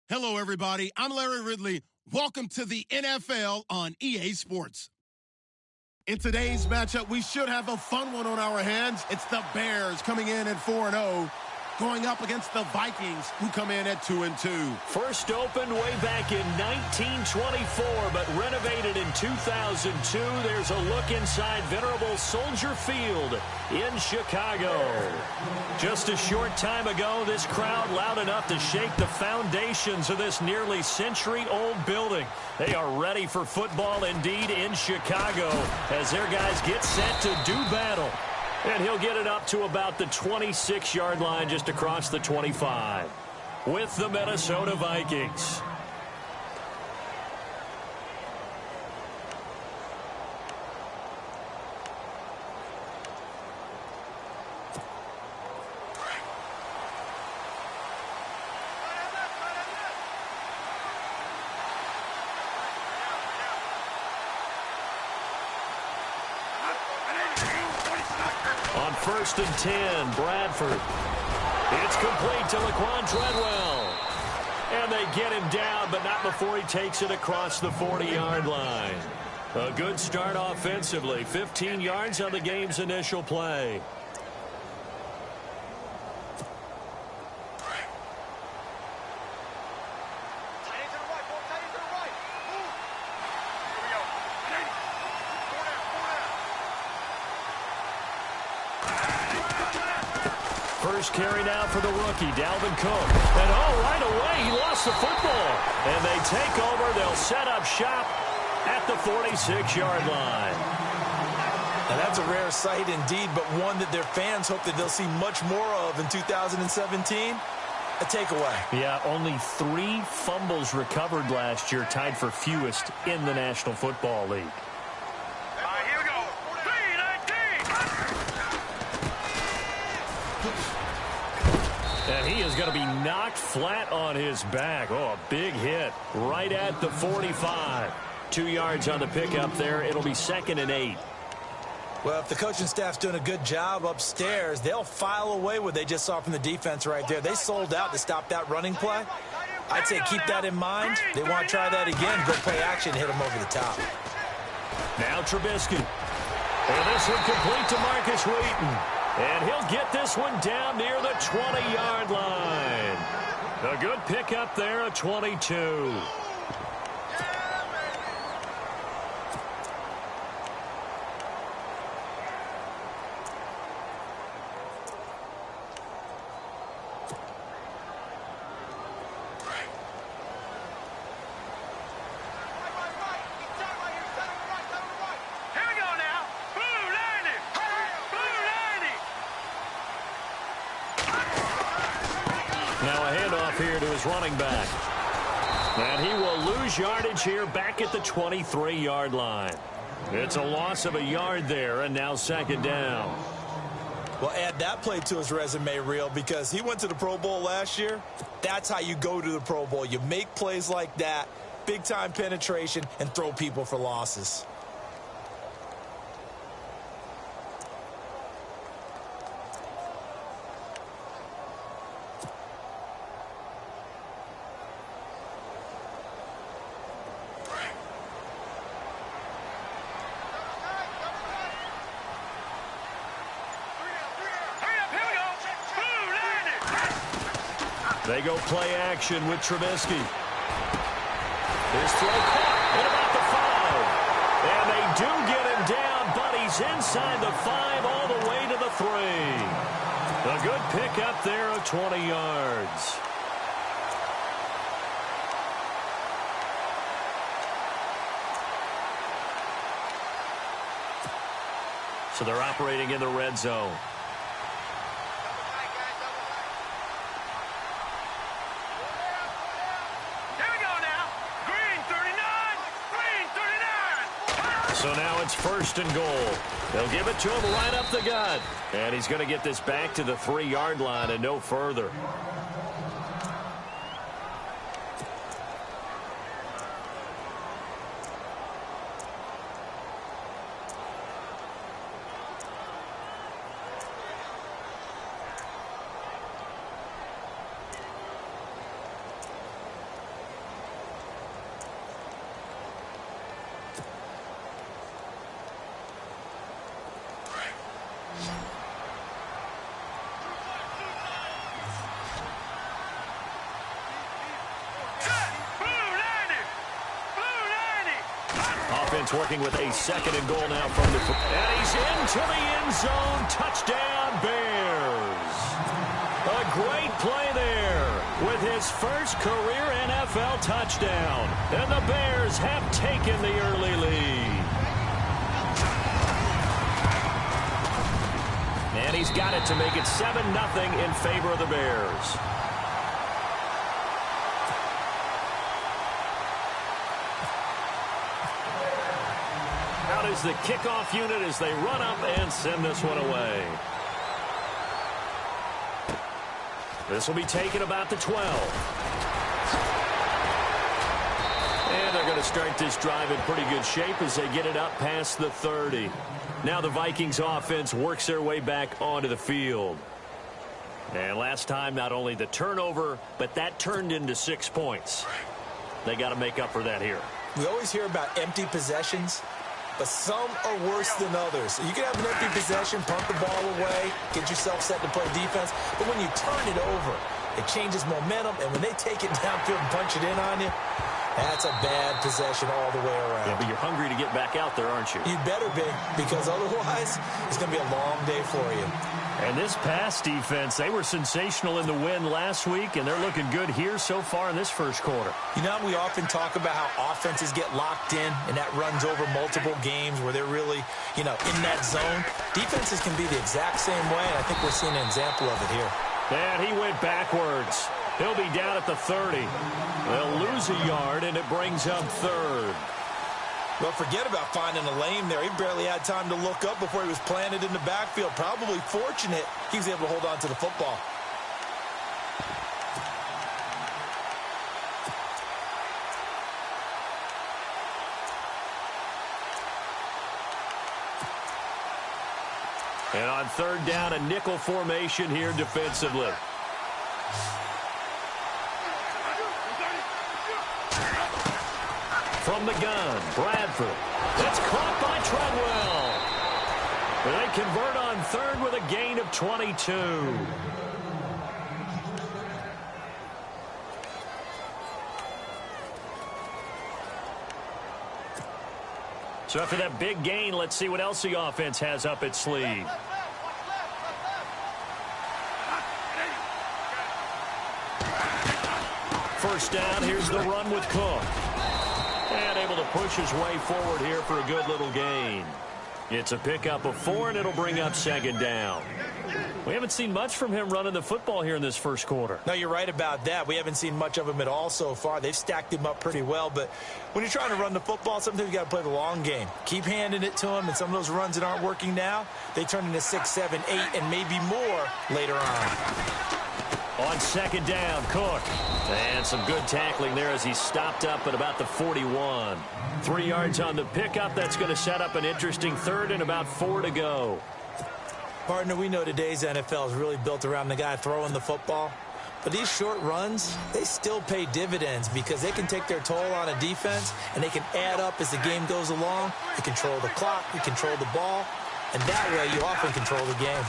Hello, everybody. I'm Larry Ridley. Welcome to the NFL on EA Sports. In today's matchup, we should have a fun one on our hands. It's the Bears coming in at 4-0, going up against the Vikings, who come in at 2-2. First opened way back in 1924, but renovated in 2002. There's a look inside venerable Soldier Field in Chicago. Just a short time ago, this crowd loud enough to shake the foundations of this nearly century-old building. They are ready for football indeed in Chicago as their guys get set to do battle. And he'll get it up to about the 26-yard line just across the 25 with the Minnesota Vikings. On 1st and 10, Bradford. It's complete to Laquan Treadwell. And they get him down, but not before he takes it across the 40-yard line. A good start offensively. 15 yards on the game's initial play. First carry now for the rookie, Dalvin Cook. And right away, he lost the football. And they take over. They'll set up shop at the 46-yard line. Now that's a rare sight indeed, but one that their fans hope that they'll see much more of in 2017. A takeaway. Yeah, only 3 fumbles recovered last year, tied for fewest in the National Football League. Here we go. 3-19. And he is going to be knocked flat on his back. Oh, a big hit right at the 45. 2 yards on the pickup there. It'll be 2nd and 8. Well, if the coaching staff's doing a good job upstairs, they'll file away what they just saw from the defense right there. They sold out to stop that running play. I'd say keep that in mind. They want to try that again, go play action, hit them over the top. Now Trubisky. And this one complete to Marcus Wheaton. And he'll get this one down near the 20-yard line. A good pickup there, a 22. Now a handoff here to his running back. And he will lose yardage here back at the 23-yard line. It's a loss of a yard there, and now 2nd down. Well, add that play to his resume reel because he went to the Pro Bowl last year. That's how you go to the Pro Bowl. You make plays like that, big-time penetration, and throw people for losses. They go play action with Trubisky. His throw caught at about the 5. And they do get him down, but he's inside the 5 all the way to the 3. A good pickup there of 20 yards. So they're operating in the red zone. So now it's 1st and goal. They'll give it to him right up the gut. And he's going to get this back to the 3-yard line and no further. Offense working with a second and goal now from the... And he's into the end zone. Touchdown, Bears. A great play there with his first career NFL touchdown. And the Bears have taken the early lead. And he's got it to make it 7-0 in favor of the Bears. Out is the kickoff unit as they run up and send this one away. This will be taken about the 12. And they're going to start this drive in pretty good shape as they get it up past the 30. Now the Vikings offense works their way back onto the field. And last time, not only the turnover, but that turned into 6 points. They got to make up for that here. We always hear about empty possessions, but some are worse than others. You can have an empty possession, punt the ball away, get yourself set to play defense, but when you turn it over, it changes momentum, and when they take it downfield and punch it in on you, that's a bad possession all the way around. Yeah, but you're hungry to get back out there, aren't you? You better be, because otherwise, it's going to be a long day for you. And this pass defense, they were sensational in the win last week, and they're looking good here so far in this first quarter. You know, we often talk about how offenses get locked in, and that runs over multiple games where they're really, in that zone. Defenses can be the exact same way, and I think we're seeing an example of it here. And he went backwards. He'll be down at the 30. They'll lose a yard, and it brings up third. Well, forget about finding a lane there. He barely had time to look up before he was planted in the backfield. Probably fortunate he was able to hold on to the football. And on third down, a nickel formation here defensively. From the gun, Bradford. That's caught by Treadwell. They convert on third with a gain of 22. So after that big gain, let's see what else the offense has up its sleeve. First down, here's the run with Cook. And able to push his way forward here for a good little gain. It's a pickup of 4, and it'll bring up second down. We haven't seen much from him running the football here in this first quarter. No, you're right about that. We haven't seen much of him at all so far. They've stacked him up pretty well, but when you're trying to run the football, sometimes you got to play the long game. Keep handing it to him, and some of those runs that aren't working now, they turn into 6, 7, 8, and maybe more later on. On second down, Cook. And some good tackling there as he stopped up at about the 41. 3 yards on the pickup. That's going to set up an interesting third and about 4 to go. Partner, we know today's NFL is really built around the guy throwing the football. But these short runs, they still pay dividends because they can take their toll on a defense, and they can add up as the game goes along. You control the clock, you control the ball, and that way you often control the game.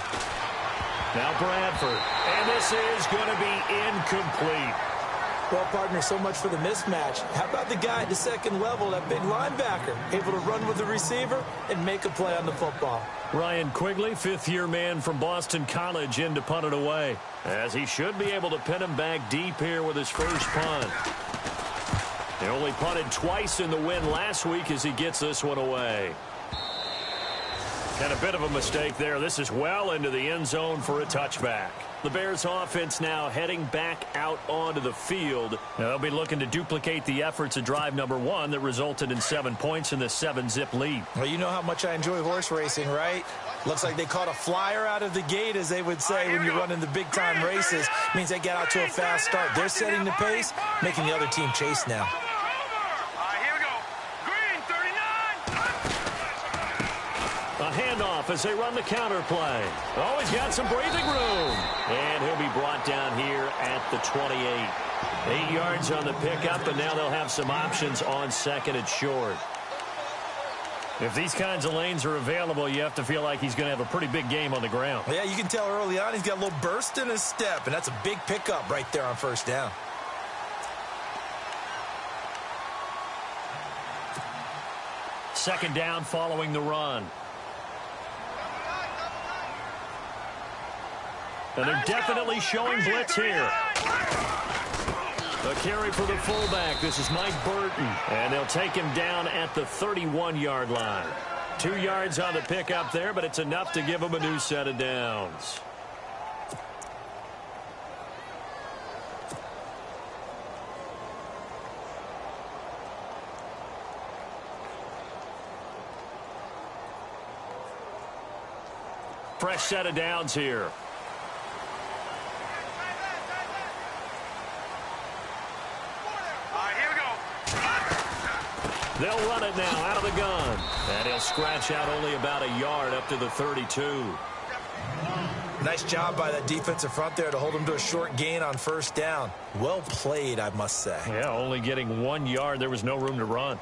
Now Bradford, and this is going to be incomplete. Well, partner, so much for the mismatch. How about the guy at the second level, that big linebacker, able to run with the receiver and make a play on the football? Ryan Quigley, fifth-year man from Boston College, in to punt it away, as he should be able to pin him back deep here with his first punt. He only punted twice in the win last week as he gets this one away. And a bit of a mistake there. This is well into the end zone for a touchback. The Bears offense now heading back out onto the field. Now they'll be looking to duplicate the efforts of drive number 1 that resulted in 7 points in the 7-zip lead. Well, you know how much I enjoy horse racing, right? Looks like they caught a flyer out of the gate, as they would say when you're running the big-time races. Means they get out to a fast start. They're setting the pace, making the other team chase now. A handoff as they run the counter play. Oh, he's got some breathing room. And he'll be brought down here at the 28. 8 yards on the pickup, and now they'll have some options on second and short. If these kinds of lanes are available, you have to feel like he's going to have a pretty big game on the ground. Yeah, you can tell early on he's got a little burst in his step, and that's a big pickup right there on first down. Second down following the run. And they're definitely showing blitz here. A carry for the fullback. This is Mike Burton. And they'll take him down at the 31-yard line. 2 yards on the pickup there, but it's enough to give him a new set of downs. Fresh set of downs here. They'll run it now out of the gun. And he'll scratch out only about a yard up to the 32. Nice job by that defensive front there to hold him to a short gain on first down. Well played, I must say. Yeah, only getting 1 yard. There was no room to run.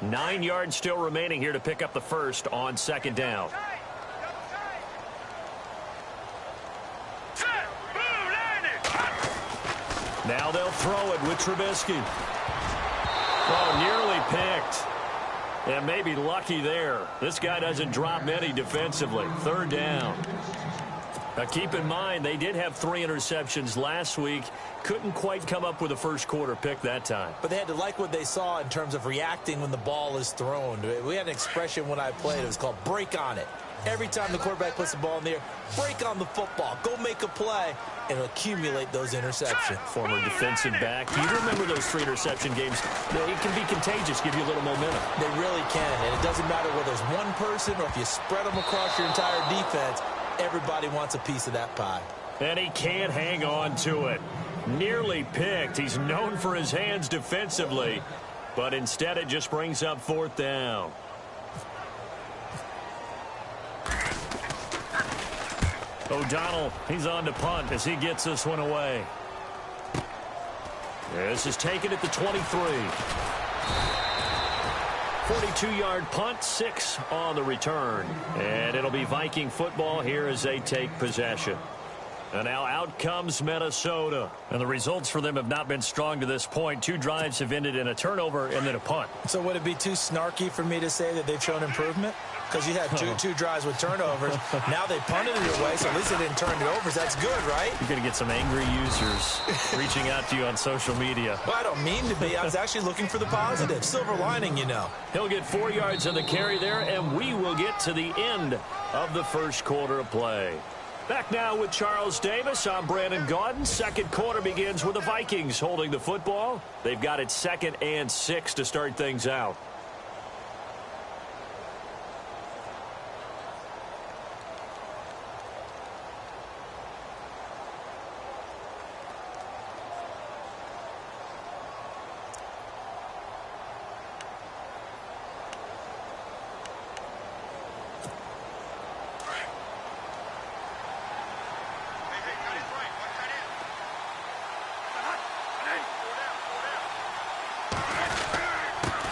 Nine yards still remaining here to pick up the first on second down. Now they'll throw it with Trubisky. Oh, nearly picked. And maybe lucky there. This guy doesn't drop many defensively. Third down. Now keep in mind, they did have 3 interceptions last week. Couldn't quite come up with a first quarter pick that time. But they had to like what they saw in terms of reacting when the ball is thrown. We had an expression when I played. It was called break on it. Every time the quarterback puts the ball in the air, break on the football. Go make a play and accumulate those interceptions. Former defensive back. You remember those 3 interception games? It can be contagious, give you a little momentum. They really can. And it doesn't matter whether it's one person or if you spread them across your entire defense. Everybody wants a piece of that pie. And he can't hang on to it. Nearly picked. He's known for his hands defensively. But instead it just brings up fourth down. O'Donnell, he's on to punt as he gets this one away. This is taken at the 23. 42-yard punt, 6 on the return. And it'll be Viking football here as they take possession. And now out comes Minnesota. And the results for them have not been strong to this point. 2 drives have ended in a turnover and then a punt. So would it be too snarky for me to say that they've shown improvement? Because you had two drives with turnovers. Now they punted it away, so at least they didn't turn it over. So that's good, right? You're going to get some angry users reaching out to you on social media. Well, I don't mean to be. I was actually looking for the positive. Silver lining, you know. He'll get 4 yards on the carry there, and we will get to the end of the first quarter of play. Back now with Charles Davis. I'm Brandon Gaudin. Second quarter begins with the Vikings holding the football. They've got it 2nd and 6 to start things out.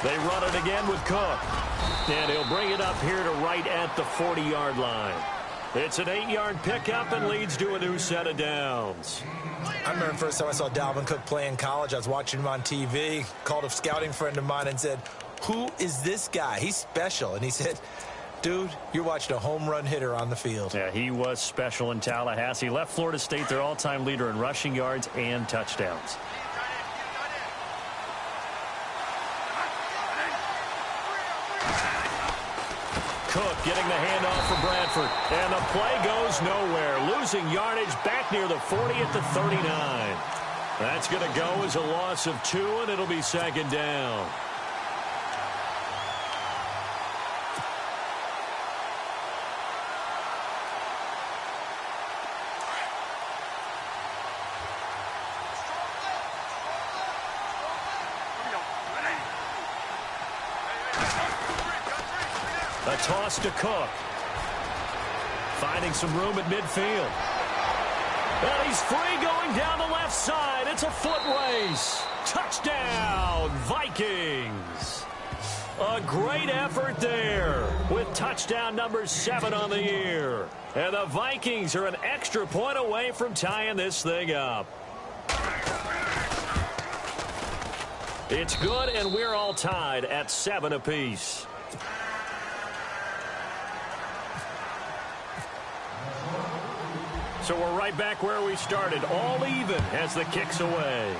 They run it again with Cook. And he'll bring it up here to right at the 40-yard line. It's an 8-yard pickup and leads to a new set of downs. I remember the first time I saw Dalvin Cook play in college. I was watching him on TV, called a scouting friend of mine and said, "Who is this guy? He's special." And he said, "Dude, you're watching a home run hitter on the field." Yeah, he was special in Tallahassee. Left Florida State their all-time leader in rushing yards and touchdowns. Cook getting the handoff for Bradford. And the play goes nowhere. Losing yardage back near the 40 at the 39. That's going to go as a loss of 2, and it'll be second down. A toss to Cook. Finding some room at midfield. And he's free going down the left side. It's a foot race. Touchdown, Vikings. A great effort there with touchdown number 7 on the year. And the Vikings are an extra point away from tying this thing up. It's good, and we're all tied at 7 apiece. So we're right back where we started, all even as the kick's away.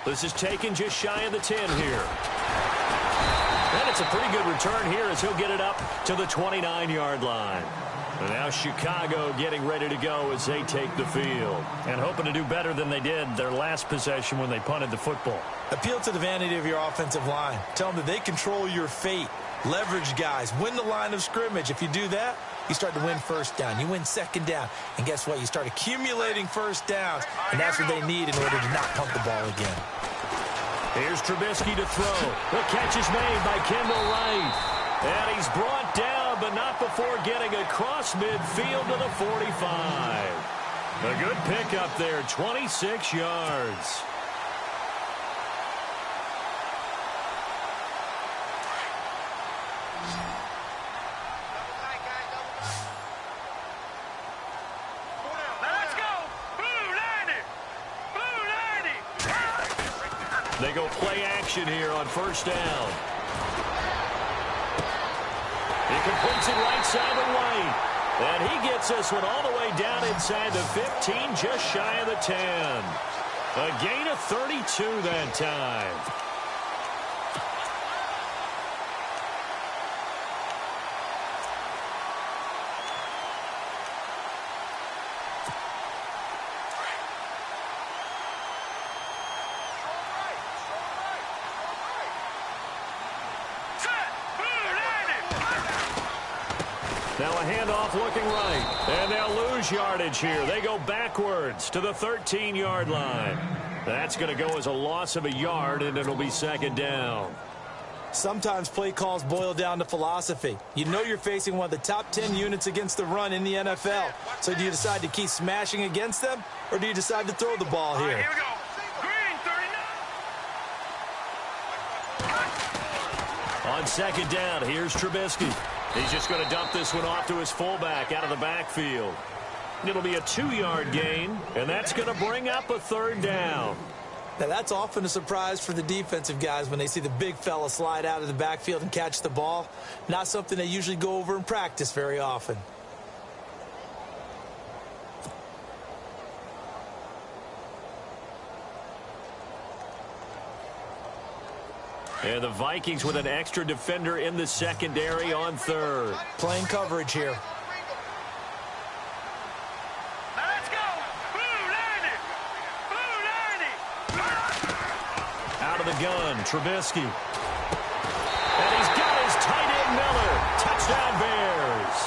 This is taken just shy of the 10 here. And it's a pretty good return here as he'll get it up to the 29-yard line. And now Chicago getting ready to go as they take the field. And hoping to do better than they did their last possession when they punted the football. Appeal to the vanity of your offensive line. Tell them that they control your fate. Leverage guys. Win the line of scrimmage. If you do that, you start to win first down. You win second down. And guess what? You start accumulating first downs. And that's what they need in order to not punt the ball again. Here's Trubisky to throw. The catch is made by Kendall Wright. And he's brought down, but not before getting across midfield to the 45. A good pickup there, 26 yards. They go play action here on first down. He completes it right side to White. And he gets this one all the way down inside the 15, just shy of the 10. A gain of 32 that time. Now a handoff looking right. And they'll lose yardage here. They go backwards to the 13-yard line. That's going to go as a loss of a yard, and it'll be second down. Sometimes play calls boil down to philosophy. You know you're facing one of the top 10 units against the run in the NFL. So do you decide to keep smashing against them, or do you decide to throw the ball here? Here we go. Green, 39. On second down, here's Trubisky. He's just going to dump this one off to his fullback out of the backfield. It'll be a 2-yard gain, and that's going to bring up a third down. Now, that's often a surprise for the defensive guys when they see the big fella slide out of the backfield and catch the ball. Not something they usually go over in practice very often. And the Vikings with an extra defender in the secondary on third. Playing coverage here. Let's go. Blue 90. Blue 90. Out of the gun, Trubisky. And he's got his tight end Miller. Touchdown Bears.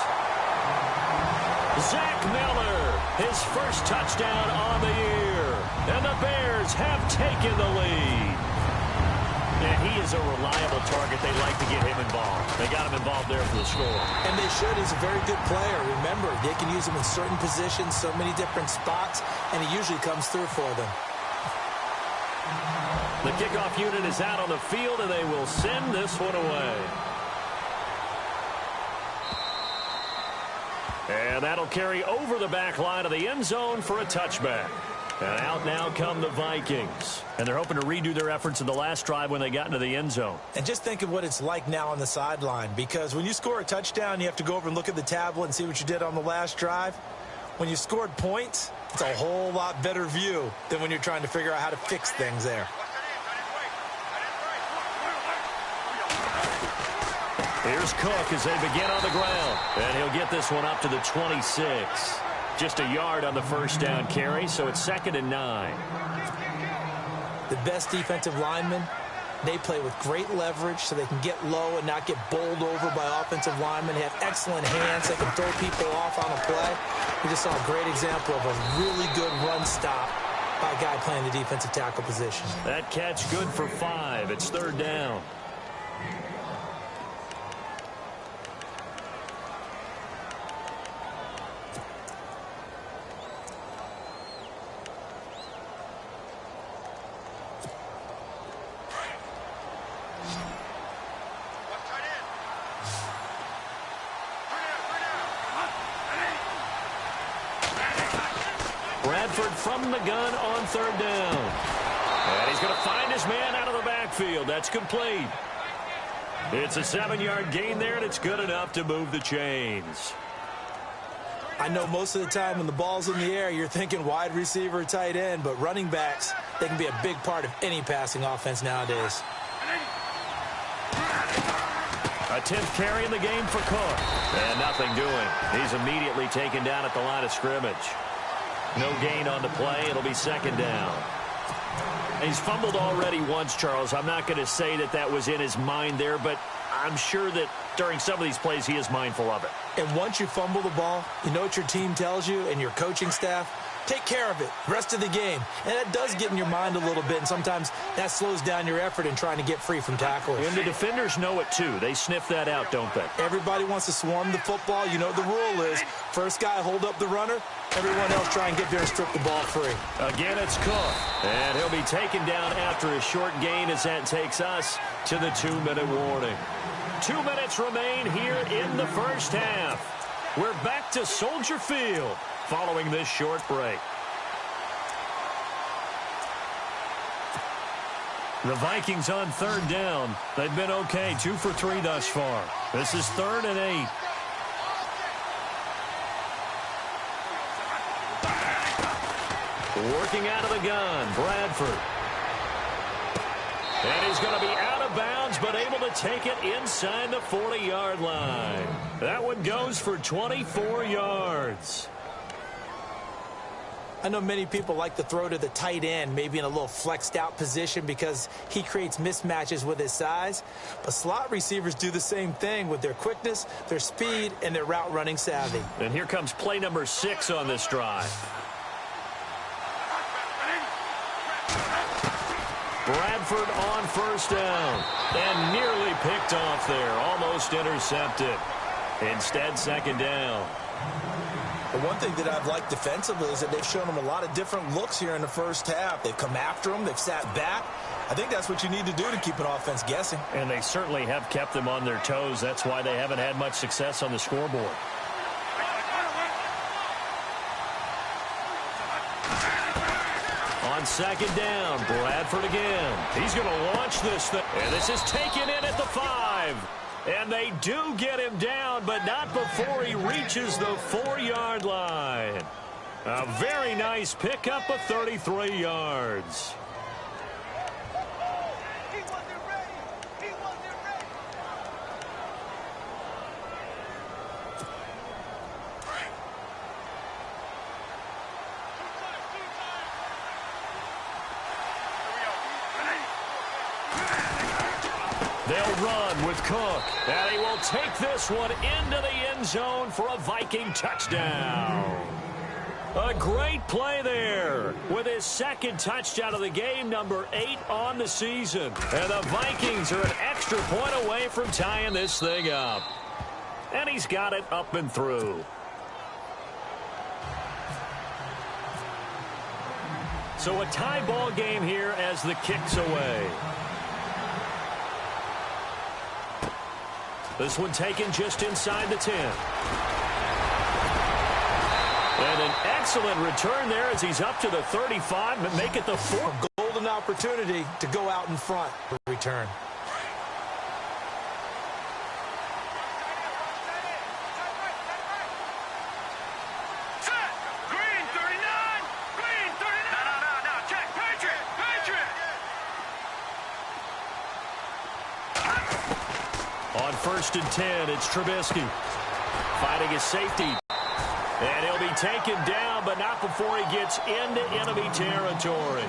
Zach Miller, his first touchdown on the year. And the Bears have taken the lead. Yeah, he is a reliable target. They like to get him involved. They got him involved there for the score. And they should. He's a very good player. Remember, they can use him in certain positions, so many different spots, and he usually comes through for them. The kickoff unit is out on the field, and they will send this one away. And that'll carry over the back line of the end zone for a touchback. And out now come the Vikings. And they're hoping to redo their efforts in the last drive when they got into the end zone. And just think of what it's like now on the sideline, because when you score a touchdown, you have to go over and look at the tablet and see what you did on the last drive. When you scored points, it's a whole lot better view than when you're trying to figure out how to fix things there. Here's Cook as they begin on the ground. And he'll get this one up to the 26. Just a yard on the first down carry, so it's 2nd and 9. The best defensive linemen, they play with great leverage so they can get low and not get bowled over by offensive linemen. They have excellent hands. They can throw people off on a play. We just saw a great example of a really good run stop by a guy playing the defensive tackle position. That catch good for 5. It's 3rd down. from the gun on third down. And he's going to find his man out of the backfield. That's complete. It's a 7-yard gain there, and it's good enough to move the chains. I know most of the time when the ball's in the air, you're thinking wide receiver, tight end, but running backs, they can be a big part of any passing offense nowadays. A 10th carry in the game for Cook. And nothing doing. He's immediately taken down at the line of scrimmage. No gain on the play. It'll be second down. He's fumbled already once, Charles. I'm not going to say that that was in his mind there, but I'm sure that during some of these plays he is mindful of it. And once you fumble the ball, you know what your team tells you and your coaching staff? Take care of it rest of the game. And that does get in your mind a little bit, and sometimes that slows down your effort in trying to get free from tackles. And the defenders know it too. They sniff that out, don't they? Everybody wants to swarm the football. You know what the rule is. First guy hold up the runner. Everyone else try and get there and strip the ball free. Again, it's Cook. And he'll be taken down after a short gain as that takes us to the 2-minute warning. 2 minutes remain here in the first half. We're back to Soldier Field following this short break. The Vikings on third down. They've been okay, 2 for 3 thus far. This is 3rd and 8. Working out of the gun, Bradford. And he's going to be out of bounds, but able to take it inside the 40-yard line. That one goes for 24 yards. I know many people like to throw to the tight end, maybe in a little flexed out position because he creates mismatches with his size. But slot receivers do the same thing with their quickness, their speed, and their route running savvy. And here comes play number 6 on this drive. Bradford on first down. And nearly picked off there. Almost intercepted. Instead, second down. The one thing that I've liked defensively is that they've shown them a lot of different looks here in the first half. They've come after them. They've sat back. I think that's what you need to do to keep an offense guessing. And they certainly have kept them on their toes. That's why they haven't had much success on the scoreboard. On second down, Bradford again. He's going to launch this thing. And this is taken in at the 5. And they do get him down, but not before he reaches the 4-yard line. A very nice pickup of 33 yards. They'll run with Cook, and he will take this one into the end zone for a Viking touchdown. A great play there with his second touchdown of the game, number 8 on the season. And the Vikings are an extra point away from tying this thing up. And he's got it up and through. So a tie ball game here as the kick's away. This one taken just inside the 10. And an excellent return there as he's up to the 35, but make it the 4. Golden opportunity to go out in front for return. Set. Green 39. Green 39. No. Check. Patriot. On 1st and 10, it's Trubisky fighting his safety. And he'll be taken down, but not before he gets into enemy territory.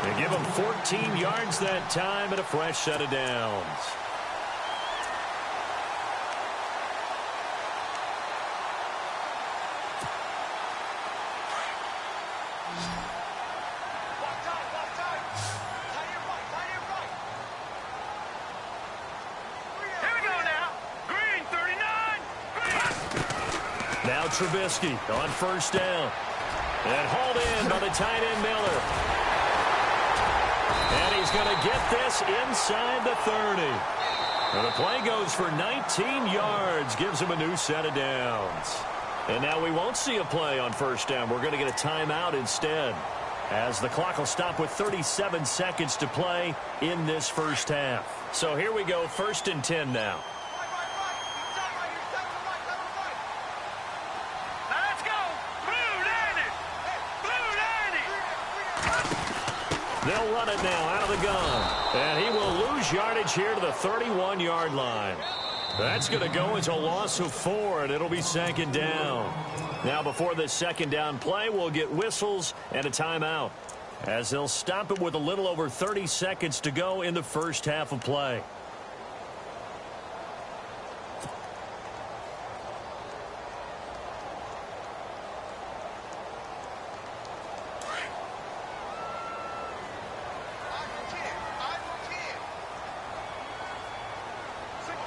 They give him 14 yards that time and a fresh set of downs. Now Trubisky on first down. And hauled in by the tight end Miller. And he's going to get this inside the 30. And the play goes for 19 yards. Gives him a new set of downs. And now we won't see a play on first down. We're going to get a timeout instead, as the clock will stop with 37 seconds to play in this first half. So here we go, 1st and 10 now. Let's go. Blue Danny. Blue Danny. They'll run it now out of the gun. And he will lose yardage here to the 31-yard line. That's going to go as a loss of 4, and it'll be 2nd down. Now, before this 2nd down play, we'll get whistles and a timeout, as they'll stop it with a little over 30 seconds to go in the first half of play.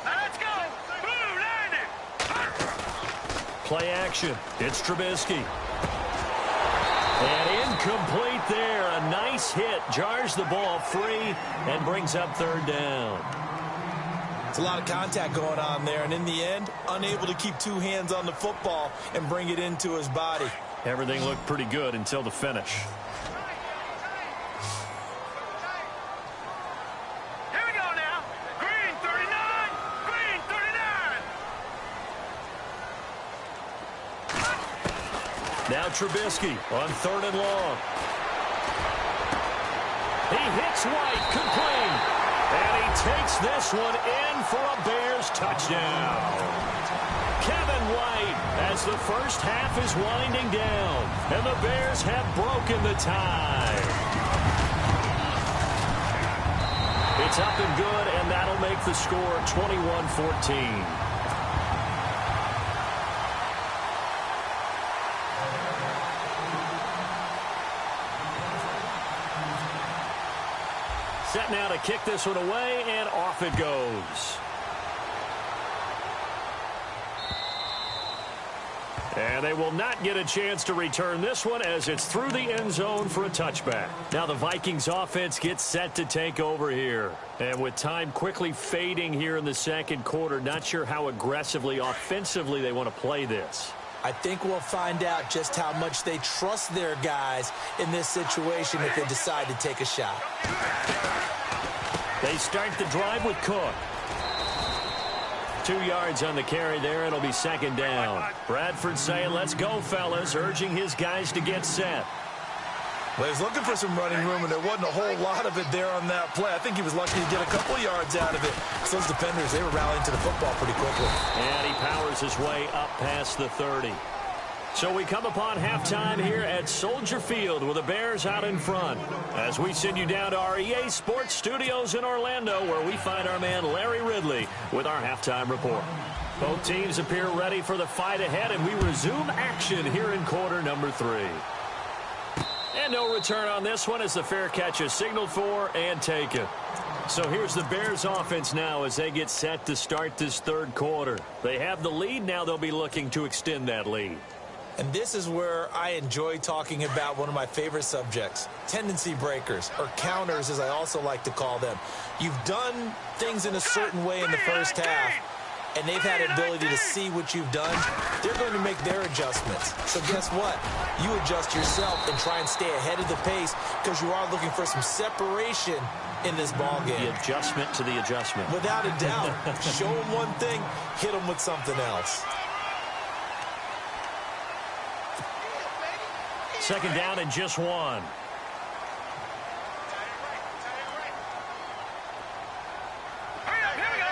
Let's go. Blue Danny. Play action. It's Trubisky. And incomplete there. A nice hit. Jars the ball free and brings up 3rd down. It's a lot of contact going on there, and in the end, unable to keep 2 hands on the football and bring it into his body. Everything looked pretty good until the finish. Here we go now. Green 39. Green 39. Now Trubisky on 3rd and long. He hits White, complete. And he takes this one in for a Bears touchdown. Kevin White, as the first half is winding down, and the Bears have broken the tie. It's up and good, and that'll make the score 21-14. Set now to kick this one away, and off it goes. And they will not get a chance to return this one, as it's through the end zone for a touchback. Now the Vikings offense gets set to take over here. And with time quickly fading here in the 2nd quarter, not sure how aggressively, offensively they want to play this. I think we'll find out just how much they trust their guys in this situation if they decide to take a shot. They start the drive with Cook. 2 yards on the carry there. It'll be 2nd down. Bradford saying, let's go, fellas, urging his guys to get set. Well, he was looking for some running room, and there wasn't a whole lot of it there on that play. I think he was lucky to get a couple yards out of it. So those defenders, they were rallying to the football pretty quickly. And he powers his way up past the 30. So we come upon halftime here at Soldier Field with the Bears out in front, as we send you down to our EA Sports Studios in Orlando, where we find our man Larry Ridley with our halftime report. Both teams appear ready for the fight ahead, and we resume action here in quarter number 3. And no return on this one, as the fair catch is signaled for and taken. So here's the Bears offense now as they get set to start this 3rd quarter. They have the lead. Now they'll be looking to extend that lead. And this is where I enjoy talking about one of my favorite subjects, tendency breakers, or counters as I also like to call them. You've done things in a certain way in the first half, and they've had an ability to see what you've done. They're going to make their adjustments. So guess what? You adjust yourself and try and stay ahead of the pace, because you are looking for some separation in this ball game. The adjustment to the adjustment. Without a doubt. Show them one thing, hit them with something else. 2nd down and just 1. Hurry up, here we go.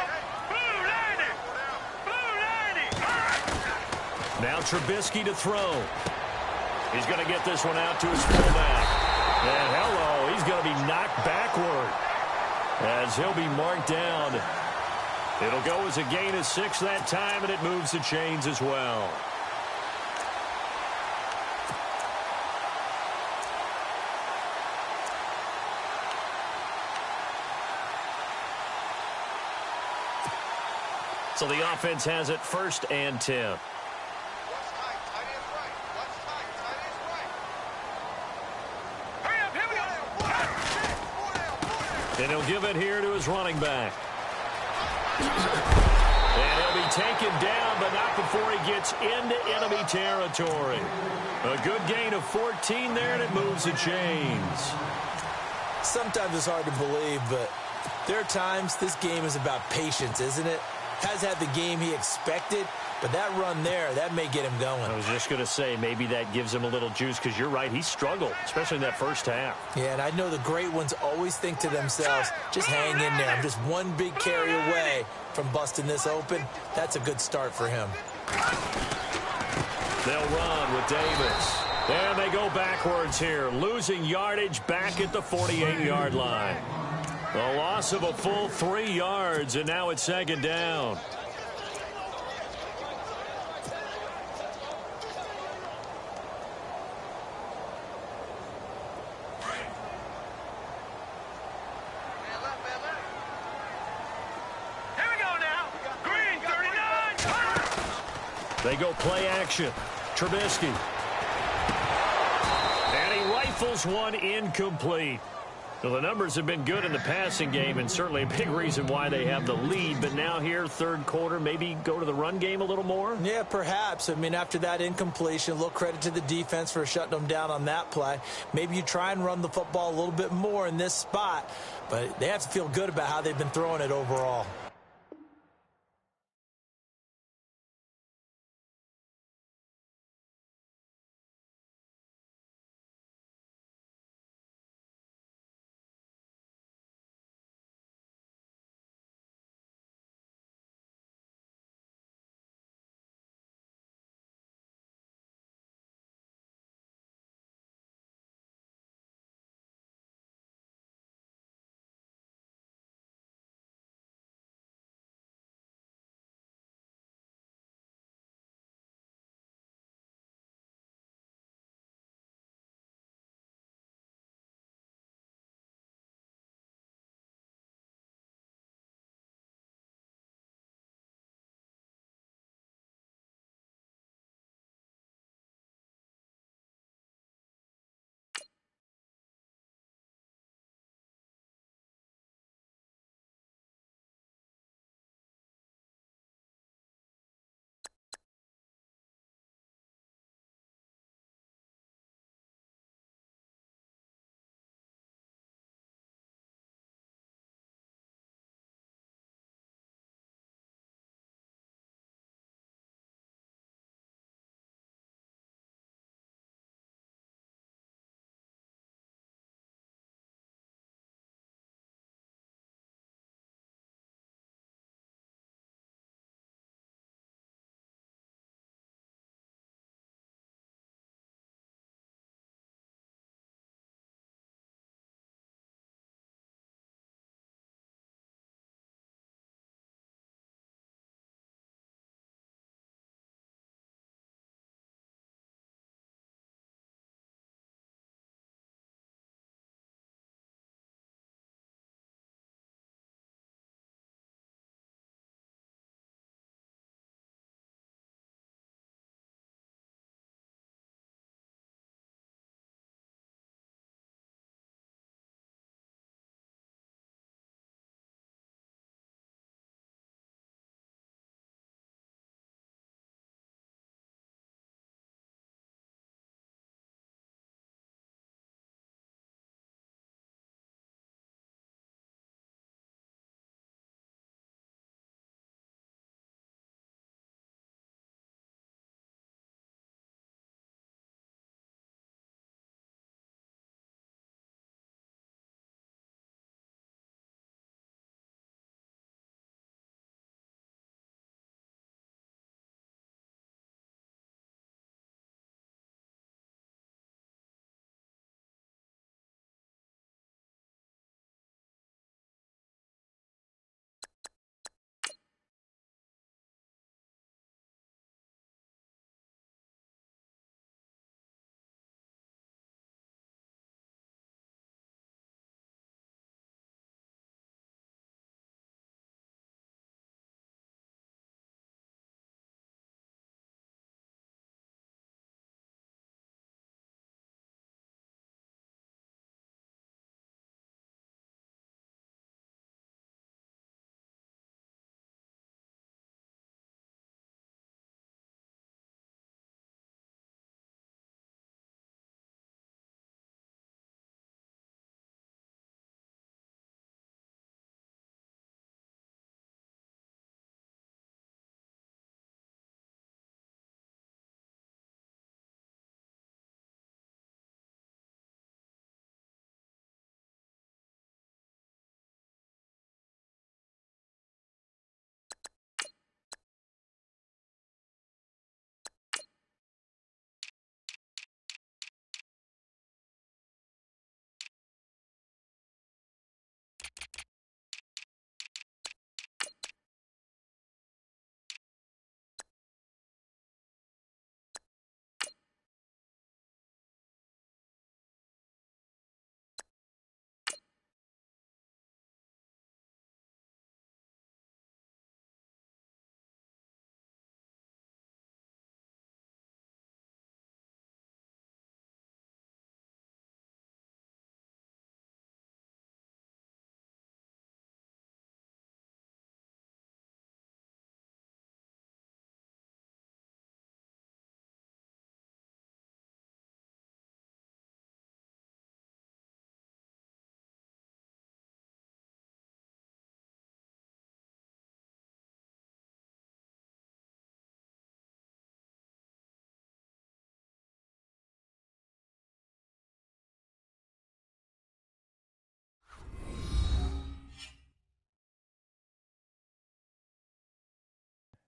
Blue Danny. Blue Danny. Now Trubisky to throw. He's going to get this one out to his fullback. And hello, he's going to be knocked backward, as he'll be marked down. It'll go as a gain of 6 that time, and it moves the chains as well. So the offense has it 1st and 10. And he'll give it here to his running back. And he'll be taken down, but not before he gets into enemy territory. A good gain of 14 there, and it moves the chains. Sometimes it's hard to believe, but there are times this game is about patience, isn't it? Has had the game he expected, but that run there, that may get him going. I was just going to say, maybe that gives him a little juice, because you're right, he struggled, especially in that first half. Yeah, and I know the great ones always think to themselves, just hang in there. I'm just one big carry away from busting this open. That's a good start for him. They'll run with Davis. And they go backwards here, losing yardage back at the 48-yard line. A loss of a full 3 yards, and now it's second down. Here we go now. Green 39. They go play action. Trubisky. And he rifles one incomplete. Well, the numbers have been good in the passing game, and certainly a big reason why they have the lead. But now here, third quarter, maybe go to the run game a little more? Yeah, perhaps. I mean, after that incompletion, a little credit to the defense for shutting them down on that play. Maybe you try and run the football a little bit more in this spot, but they have to feel good about how they've been throwing it overall.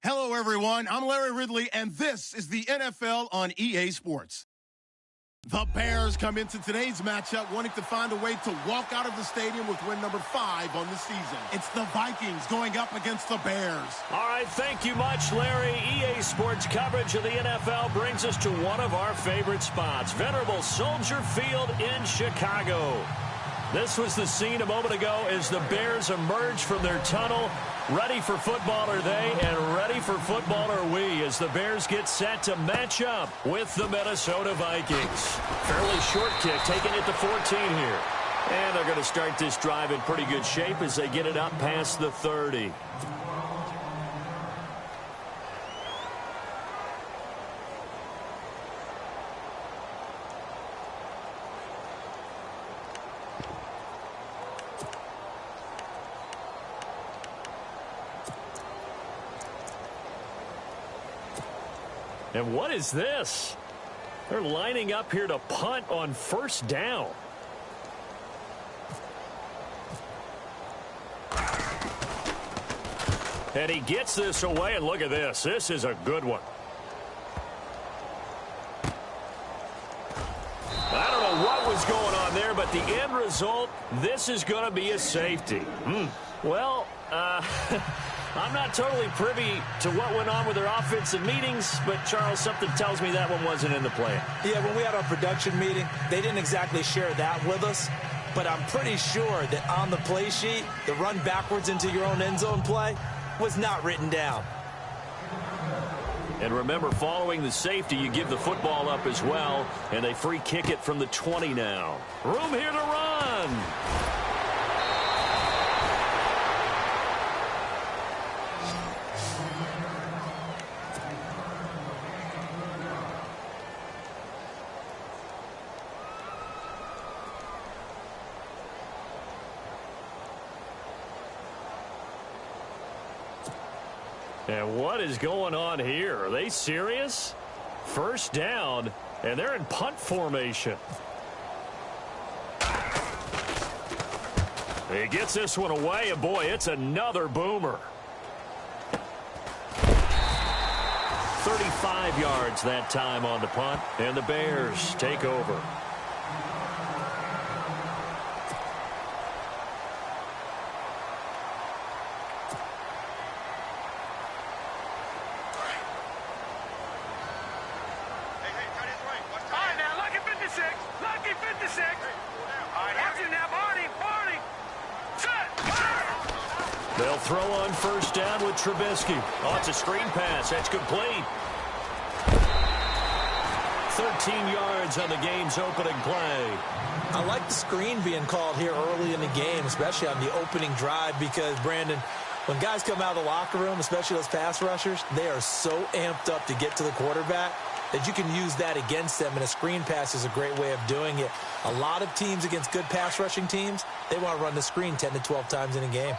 Hello, everyone. I'm Larry Ridley, and this is the NFL on EA Sports. The Bears come into today's matchup wanting to find a way to walk out of the stadium with win number 5 on the season. It's the Vikings going up against the Bears. All right, thank you much, Larry. EA Sports coverage of the NFL brings us to one of our favorite spots, venerable Soldier Field in Chicago. This was the scene a moment ago as the Bears emerged from their tunnel. Ready for football are they, and ready for football are we as the Bears get set to match up with the Minnesota Vikings. Fairly short kick, taking it to 14 here. And they're going to start this drive in pretty good shape as they get it up past the 30. And what is this? They're lining up here to punt on first down. And he gets this away, and look at this. This is a good one. I don't know what was going on there, but the end result, this is going to be a safety. Well, I'm not totally privy to what went on with their offensive meetings, but, Charles, something tells me that one wasn't in the plan. Yeah, when we had our production meeting, they didn't exactly share that with us, but I'm pretty sure that on the play sheet, the run backwards into your own end zone play was not written down. And remember, following the safety, you give the football up as well, and they free kick it from the 20 now. Room here to run. And what is going on here? Are they serious? First down, and they're in punt formation. He gets this one away, and boy, it's another boomer. 35 yards that time on the punt, and the Bears take over. They'll throw on first down with Trubisky. Oh, it's a screen pass. That's complete. 13 yards on the game's opening play. I like the screen being called here early in the game, especially on the opening drive, because, Brandon, when guys come out of the locker room, especially those pass rushers, they are so amped up to get to the quarterback that you can use that against them, and a screen pass is a great way of doing it. A lot of teams against good pass rushing teams, they want to run the screen 10 to 12 times in a game.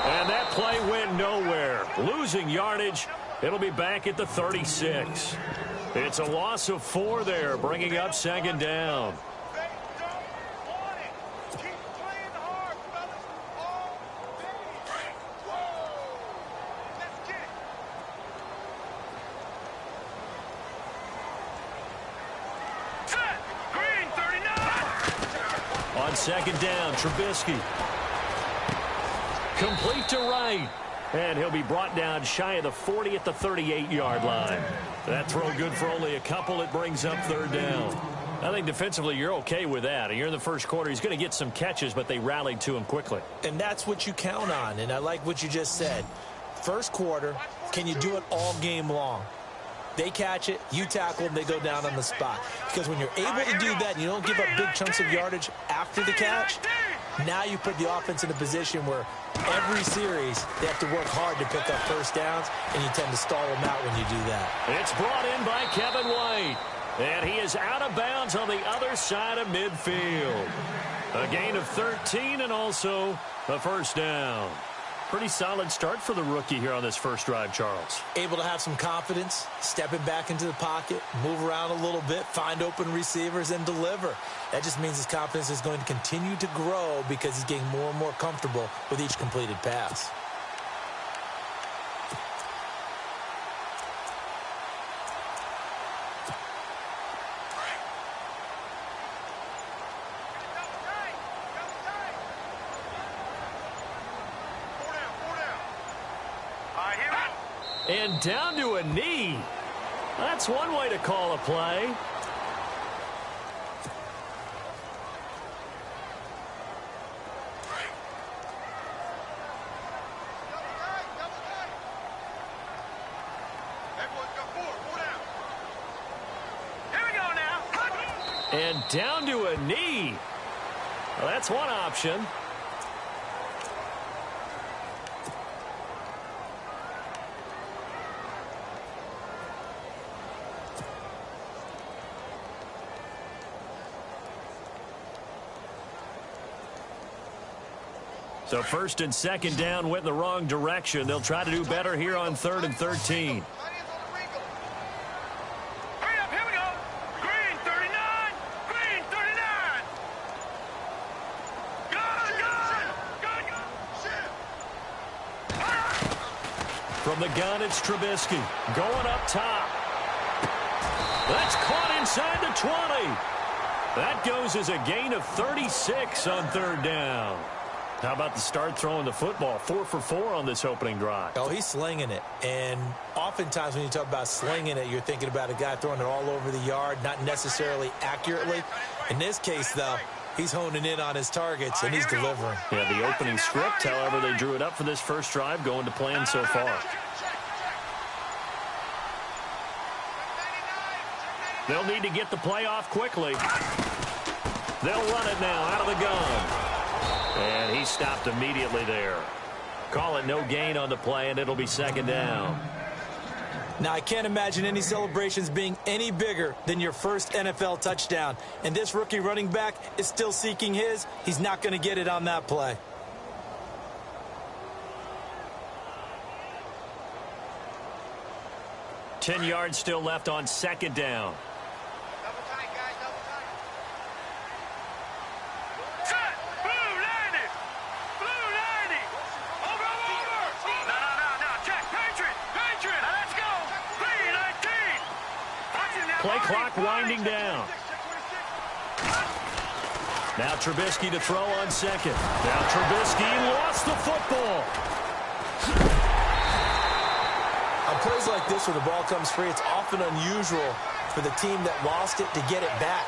And that play went nowhere. Losing yardage. It'll be back at the 36. It's a loss of 4 there, bringing up second down. On second down, Trubisky. Complete to right. And he'll be brought down shy of the 40 at the 38-yard line. That throw good for only a couple. It brings up third down. I think defensively you're okay with that. You're in the first quarter. He's going to get some catches, but they rallied to him quickly. And that's what you count on, and I like what you just said. First quarter, can you do it all game long? They catch it, you tackle them, they go down on the spot. Because when you're able to do that and you don't give up big chunks of yardage after the catch, now you put the offense in a position where every series they have to work hard to pick up first downs, and you tend to stall them out when you do that. It's brought in by Kevin White, and he is out of bounds on the other side of midfield. A gain of 13 and also a first down. pretty solid start for the rookie here on this first drive, Charles. Able to have some confidence, stepping back into the pocket, move around a little bit, find open receivers, and deliver. That just means his confidence is going to continue to grow because he's getting more and more comfortable with each completed pass. And down to a knee. That's one way to call a play. And down to a knee. Well, that's one option. So first and second down went in the wrong direction. They'll try to do better here on 3rd and 13. From the gun, it's Trubisky going up top. That's caught inside the 20. That goes as a gain of 36 on 3rd down. How about the start throwing the football? 4 for 4 on this opening drive. Oh, he's slinging it. And oftentimes when you talk about slinging it, you're thinking about a guy throwing it all over the yard, not necessarily accurately. In this case, though, he's honing in on his targets, and he's delivering. Yeah, the opening script, however, they drew it up for this first drive, going to plan so far. They'll need to get the play off quickly. They'll run it now out of the gun. And he stopped immediately there. Call it no gain on the play, and it'll be 2nd down. Now, I can't imagine any celebrations being any bigger than your first NFL touchdown. And this rookie running back is still seeking his. He's not going to get it on that play. Ten yards still left on 2nd down. Play clock winding down. Now Trubisky to throw on 2nd. Now Trubisky lost the football. On plays like this where the ball comes free, it's often unusual for the team that lost it to get it back.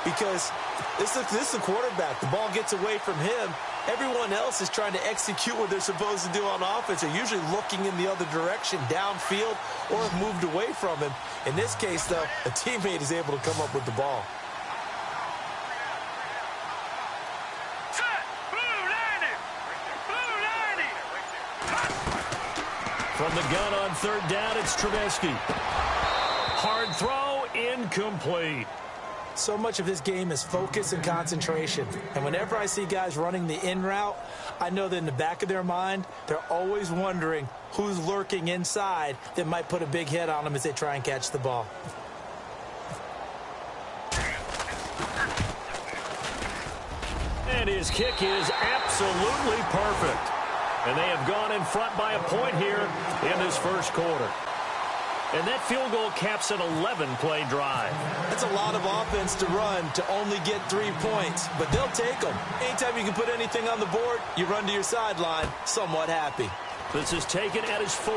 Because this is the quarterback. The ball gets away from him. Everyone else is trying to execute what they're supposed to do on offense. They're usually looking in the other direction, downfield, or have moved away from him. In this case, though, a teammate is able to come up with the ball. From the gun on 3rd down, it's Trubisky. Hard throw, incomplete. So much of this game is focus and concentration. And whenever I see guys running the in route, I know that in the back of their mind, they're always wondering who's lurking inside that might put a big hit on them as they try and catch the ball. And his kick is absolutely perfect. And they have gone in front by a point here in this first quarter. And that field goal caps an 11-play drive. That's a lot of offense to run to only get 3 points, but they'll take them. Anytime you can put anything on the board, you run to your sideline somewhat happy. This is taken at his 4.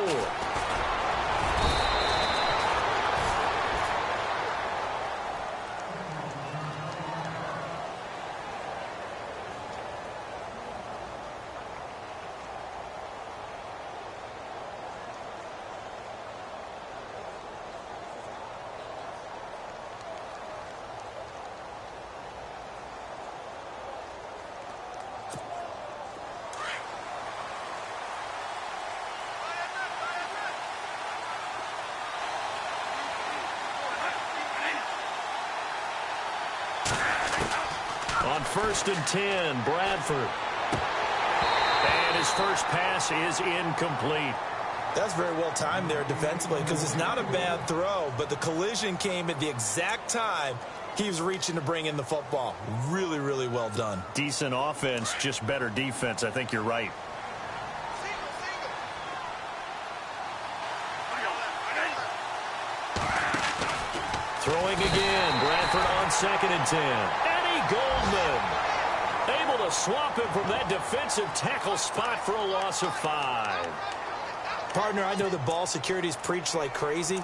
On 1st and 10, Bradford. And his first pass is incomplete. That's very well timed there defensively because it's not a bad throw, but the collision came at the exact time he was reaching to bring in the football. Really, really well done. Decent offense, just better defense. I think you're right. Throwing again. Bradford on 2nd and 10. Eddie Goldman able to swap him from that defensive tackle spot for a loss of 5. Partner, I know the ball security's preached like crazy,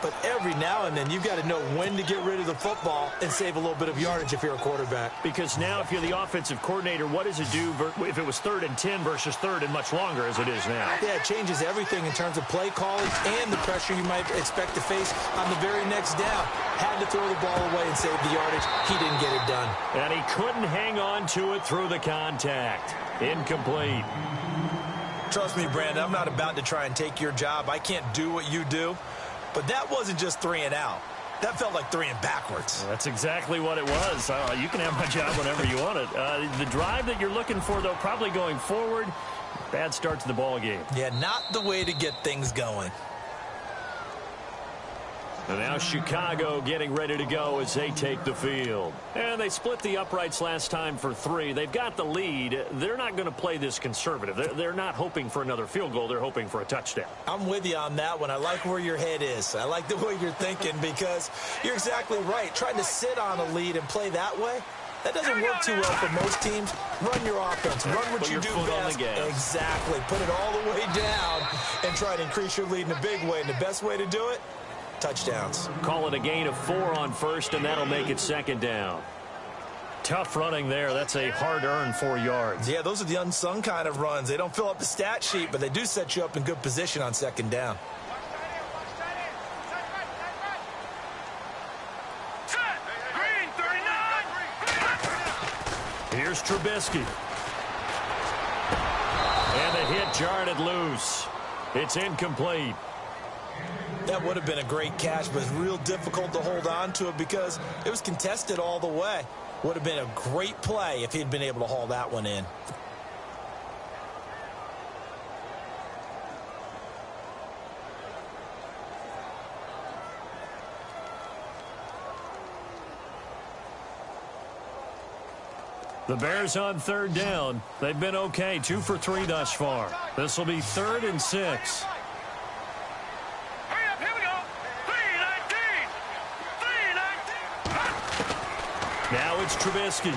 but every now and then you've got to know when to get rid of the football and save a little bit of yardage if you're a quarterback. Because now if you're the offensive coordinator, what does it do if it was 3rd and 10 versus 3rd and much longer as it is now? Yeah, it changes everything in terms of play calling and the pressure you might expect to face on the very next down. Had to throw the ball away and save the yardage. He didn't get it done. And he couldn't hang on to it through the contact. Incomplete. Trust me, Brandon, I'm not about to try and take your job. I can't do what you do. But that wasn't just 3 and out. That felt like 3 and backwards. Well, that's exactly what it was. You can have my job whenever you want it. The drive that you're looking for, though, probably going forward. Bad start to the ball game. Yeah, not the way to get things going. And now Chicago getting ready to go as they take the field. And they split the uprights last time for 3. They've got the lead. They're not going to play this conservative. They're not hoping for another field goal. They're hoping for a touchdown. I'm with you on that one. I like where your head is. I like the way you're thinking because you're exactly right. Trying to sit on a lead and play that way, that doesn't work too well for most teams. Run your offense. Run what you do best. Exactly. Put it all the way down and try to increase your lead in a big way. And the best way to do it, touchdowns. Call it a gain of 4 on 1st, and that'll make it 2nd down. Tough running there. That's a hard-earned 4 yards. Yeah, those are the unsung kind of runs. They don't fill up the stat sheet, but they do set you up in good position on 2nd down. Green 39. Here's Trubisky. And the hit jarred it loose. It's incomplete. That would have been a great catch, but it's real difficult to hold on to it because it was contested all the way. Would have been a great play if he'd been able to haul that one in. The Bears on 3rd down. They've been okay, 2 for 3 thus far. This will be 3rd and 6. Now it's Trubisky.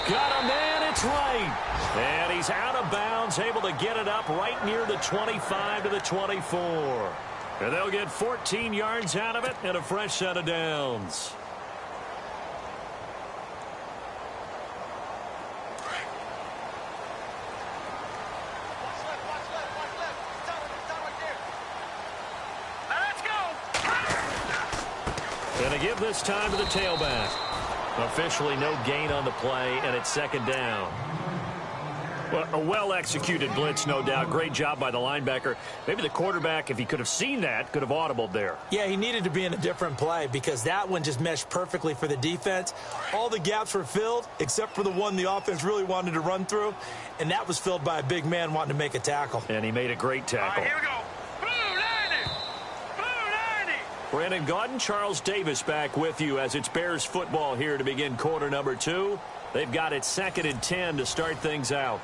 Got him, and it's right. And he's out of bounds, able to get it up right near the 25 to the 24. And they'll get 14 yards out of it and a fresh set of downs. Going to give this time to the tailback. Officially no gain on the play, and it's 2nd down. Well, a well-executed blitz, no doubt. Great job by the linebacker. Maybe the quarterback, if he could have seen that, could have audibled there. Yeah, he needed to be in a different play because that one just meshed perfectly for the defense. All the gaps were filled except for the one the offense really wanted to run through, and that was filled by a big man wanting to make a tackle. And he made a great tackle. Here we go. Blue 90. Blue 90. Brandon Gaudin, Charles Davis back with you as it's Bears football here to begin quarter number 2. They've got it 2nd and 10 to start things out.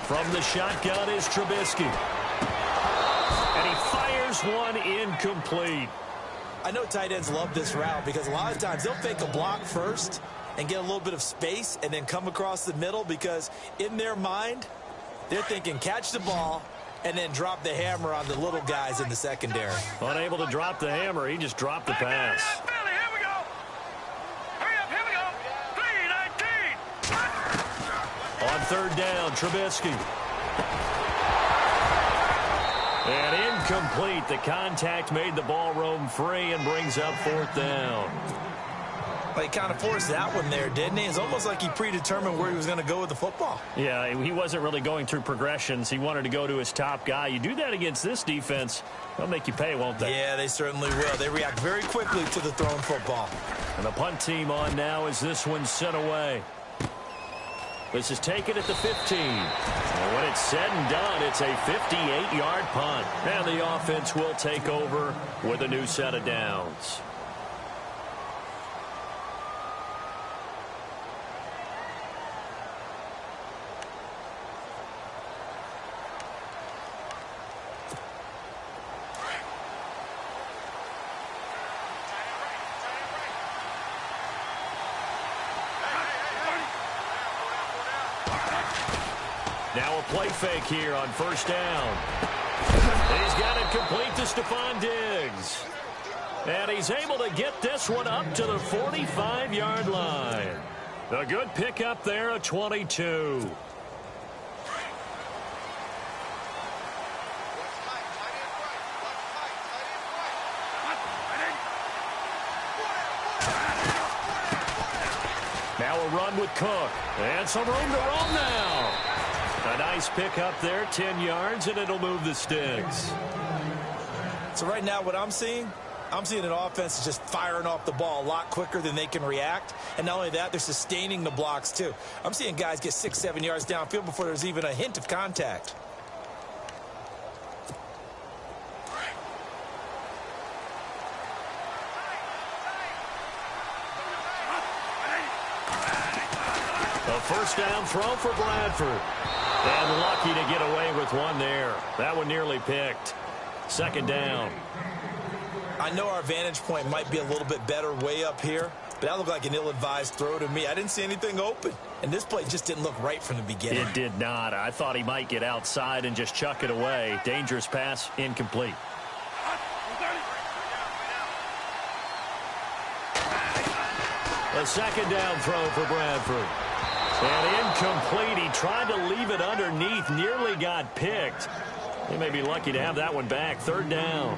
From the shotgun is Trubisky. And he fires one incomplete. I know tight ends love this route because a lot of times they'll fake a block first and get a little bit of space and then come across the middle because in their mind, they're thinking catch the ball and then drop the hammer on the little guys in the secondary. Unable to drop the hammer, he just dropped the pass. On 3rd down, Trubisky. And incomplete. The contact made the ball roam free and brings up 4th down. Well, he kind of forced that one there, didn't he? It's almost like he predetermined where he was going to go with the football. Yeah, he wasn't really going through progressions. He wanted to go to his top guy. You do that against this defense, they'll make you pay, won't they? Yeah, they certainly will. They react very quickly to the thrown football. And the punt team on now as this one's sent away. This is taken at the 15. And when it's said and done, it's a 58-yard punt. And the offense will take over with a new set of downs. Now a play fake here on first down. He's got it complete to Stephon Diggs. And he's able to get this one up to the 45-yard line. A good pickup there, a 22. Now a run with Cook. And some room to roam now. A nice pickup there, 10 yards, and it'll move the sticks. So right now what I'm seeing an offense is just firing off the ball a lot quicker than they can react. And not only that, they're sustaining the blocks too. I'm seeing guys get 6-7 yards downfield before there's even a hint of contact. A first down throw for Bradford. And lucky to get away with one there. That one nearly picked. Second down. I know our vantage point might be a little bit better way up here, but that looked like an ill-advised throw to me. I didn't see anything open, and this play just didn't look right from the beginning. It did not. I thought he might get outside and just chuck it away. Dangerous pass, incomplete. A second down throw for Bradford. And incomplete. He tried to leave it underneath, nearly got picked. He may be lucky to have that one back. Third down.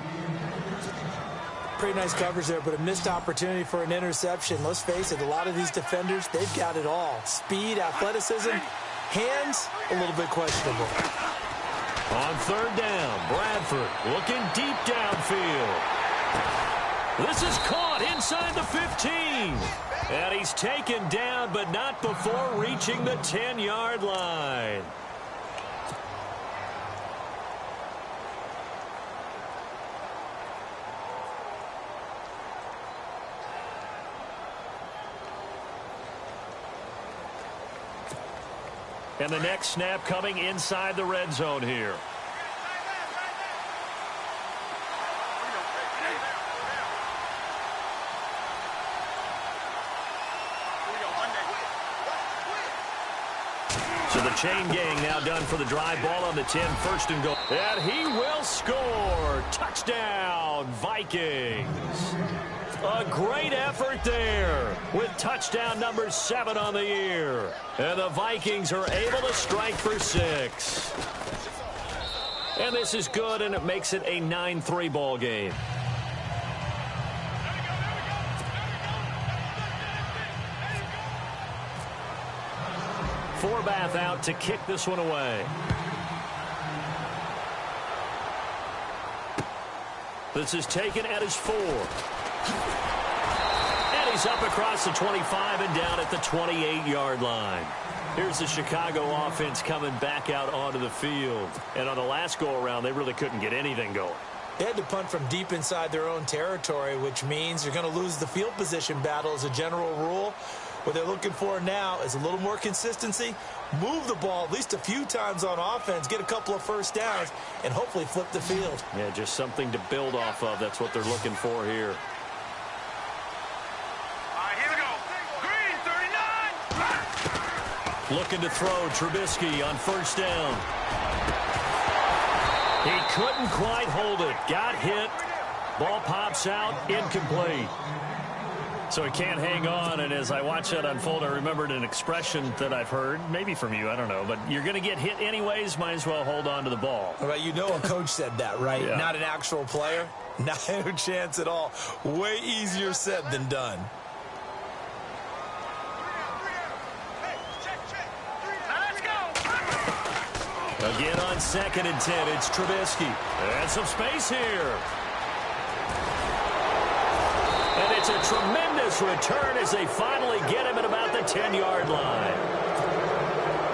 Pretty nice coverage there, but a missed opportunity for an interception. Let's face it, a lot of these defenders, they've got it all. Speed, athleticism, hands, a little bit questionable. On third down, Bradford looking deep downfield. This is caught inside the 15. And he's taken down, but not before reaching the 10-yard line. And the next snap coming inside the red zone here. So the chain gang now done for the drive. Ball on the 10, first and goal. And he will score. Touchdown, Vikings. A great effort there with touchdown number 7 on the year. And the Vikings are able to strike for 6. And this is good, and it makes it a 9-3 ball game. Forbath out to kick this one away. This is taken at his 4. And he's up across the 25 and down at the 28-yard line. Here's the Chicago offense coming back out onto the field. And on the last go-around, they really couldn't get anything going. They had to punt from deep inside their own territory, which means you're going to lose the field position battle as a general rule. What they're looking for now is a little more consistency, move the ball at least a few times on offense, get a couple of first downs, and hopefully flip the field. Yeah, just something to build off of. That's what they're looking for here. All right, here we go. Green, 39. Looking to throw Trubisky on first down. He couldn't quite hold it. Got hit. Ball pops out. Incomplete. So he can't hang on, and as I watch that unfold, I remembered an expression that I've heard, maybe from you, I don't know, but you're going to get hit anyways, might as well hold on to the ball. Well, you know a coach said that, right? Yeah. Not an actual player. Not a chance at all. Way easier said than done. Again on 2nd and 10, it's Trubisky. And some space here. And it's a tremendous return as they finally get him at about the 10-yard line.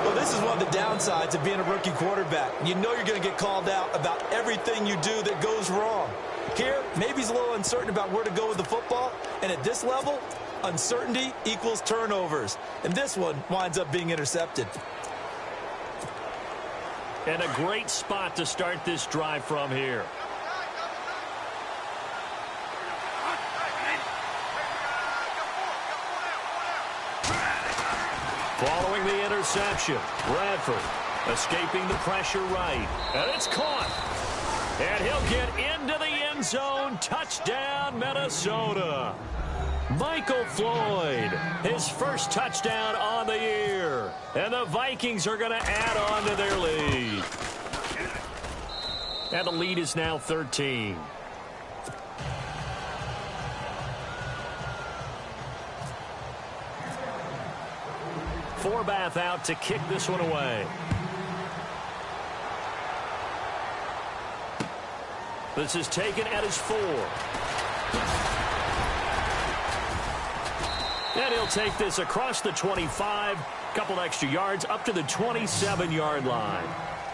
Well, this is one of the downsides of being a rookie quarterback. You know you're going to get called out about everything you do that goes wrong. Here, maybe he's a little uncertain about where to go with the football. And at this level, uncertainty equals turnovers. And this one winds up being intercepted. And a great spot to start this drive from here. Following the interception, Bradford escaping the pressure right. And it's caught. And he'll get into the end zone. Touchdown, Minnesota. Michael Floyd, his first touchdown on the year. And the Vikings are going to add on to their lead. And the lead is now 13. Forbath out to kick this one away. This is taken at his 4. And he'll take this across the 25, couple extra yards up to the 27-yard line.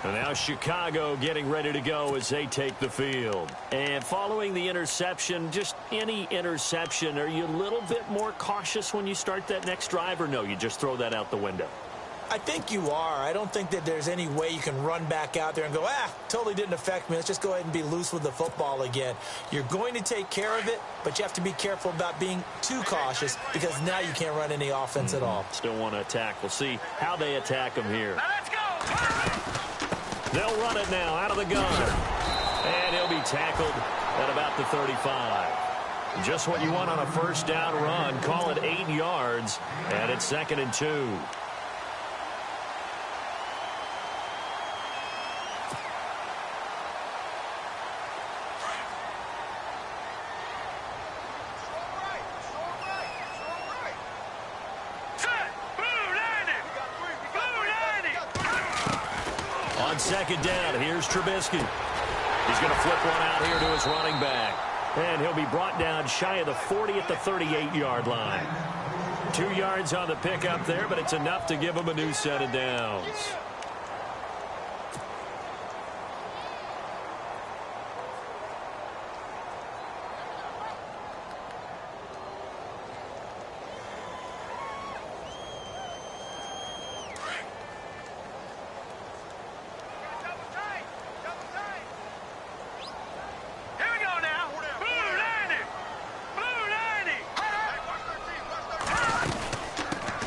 And now Chicago getting ready to go as they take the field. And following the interception, just any interception, are you a little bit more cautious when you start that next drive, or no, you just throw that out the window? I think you are. I don't think that there's any way you can run back out there and go, totally didn't affect me. Let's just go ahead and be loose with the football again. You're going to take care of it, but you have to be careful about being too cautious because now you can't run any offense at all. Still want to attack. We'll see how they attack him here. Now let's go. They'll run it now out of the gun. And he'll be tackled at about the 35. Just what you want on a first down run. Call it 8 yards. And it's 2nd and 2. On 2nd down, here's Trubisky. He's going to flip one out here to his running back. And he'll be brought down shy of the 40 at the 38-yard line. 2 yards on the pickup there, but it's enough to give him a new set of downs.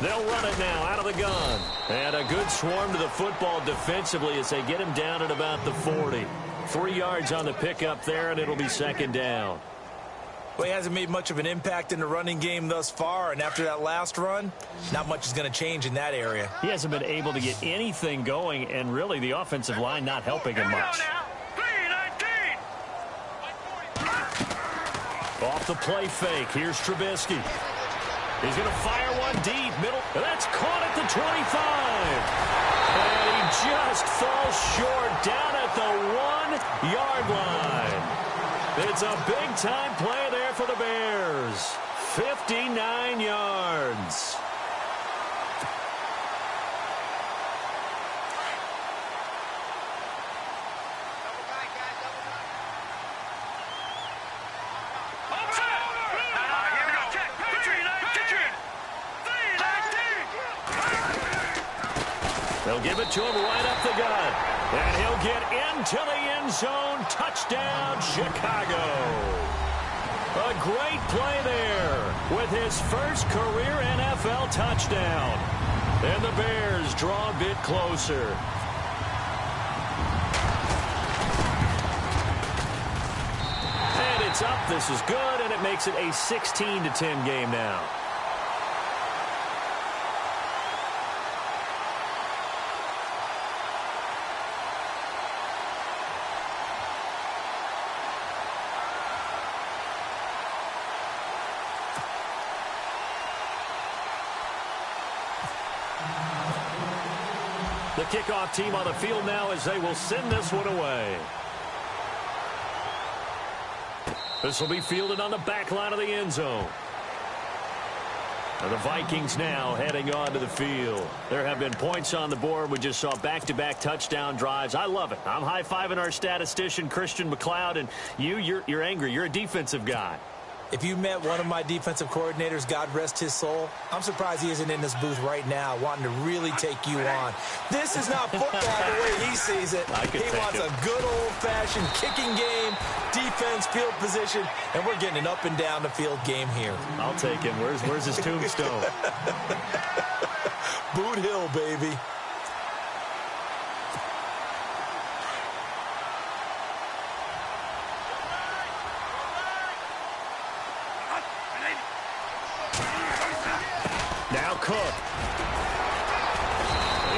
They'll run it now out of the gun. And a good swarm to the football defensively as they get him down at about the 40. 3 yards on the pickup there, and it'll be 2nd down. Well, he hasn't made much of an impact in the running game thus far, and after that last run, not much is going to change in that area. He hasn't been able to get anything going, and really the offensive line not helping him much. Off the play fake, here's Trubisky. He's going to fire one deep, middle. That's caught at the 25. And he just falls short down at the 1-yard line. It's a big-time play there for the Bears. 59 yards. They'll give it to him right up the gut. And he'll get into the end zone. Touchdown, Chicago. A great play there with his first career NFL touchdown. And the Bears draw a bit closer. And it's up. This is good, and it makes it a 16-10 game now. The kickoff team on the field now as they will send this one away. This will be fielded on the back line of the end zone. And the Vikings now heading onto the field. There have been points on the board. We just saw back-to-back touchdown drives. I love it. I'm high-fiving our statistician, Christian McLeod, and you're angry. You're a defensive guy. If you met one of my defensive coordinators, God rest his soul, I'm surprised he isn't in this booth right now wanting to really take you on. This is not football the way he sees it. He wants a good old-fashioned kicking game, defense, field position, and we're getting an up-and-down the field game here. I'll take him. Where's his tombstone? Boot Hill, baby. Now Cook.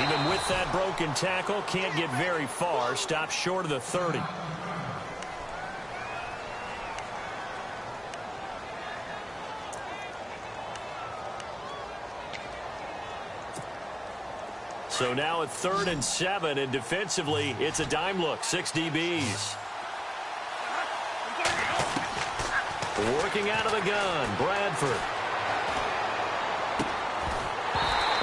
Even with that broken tackle, can't get very far. Stops short of the 30. So now it's 3rd and 7, and defensively, it's a dime look. 6 DBs. Working out of the gun, Bradford.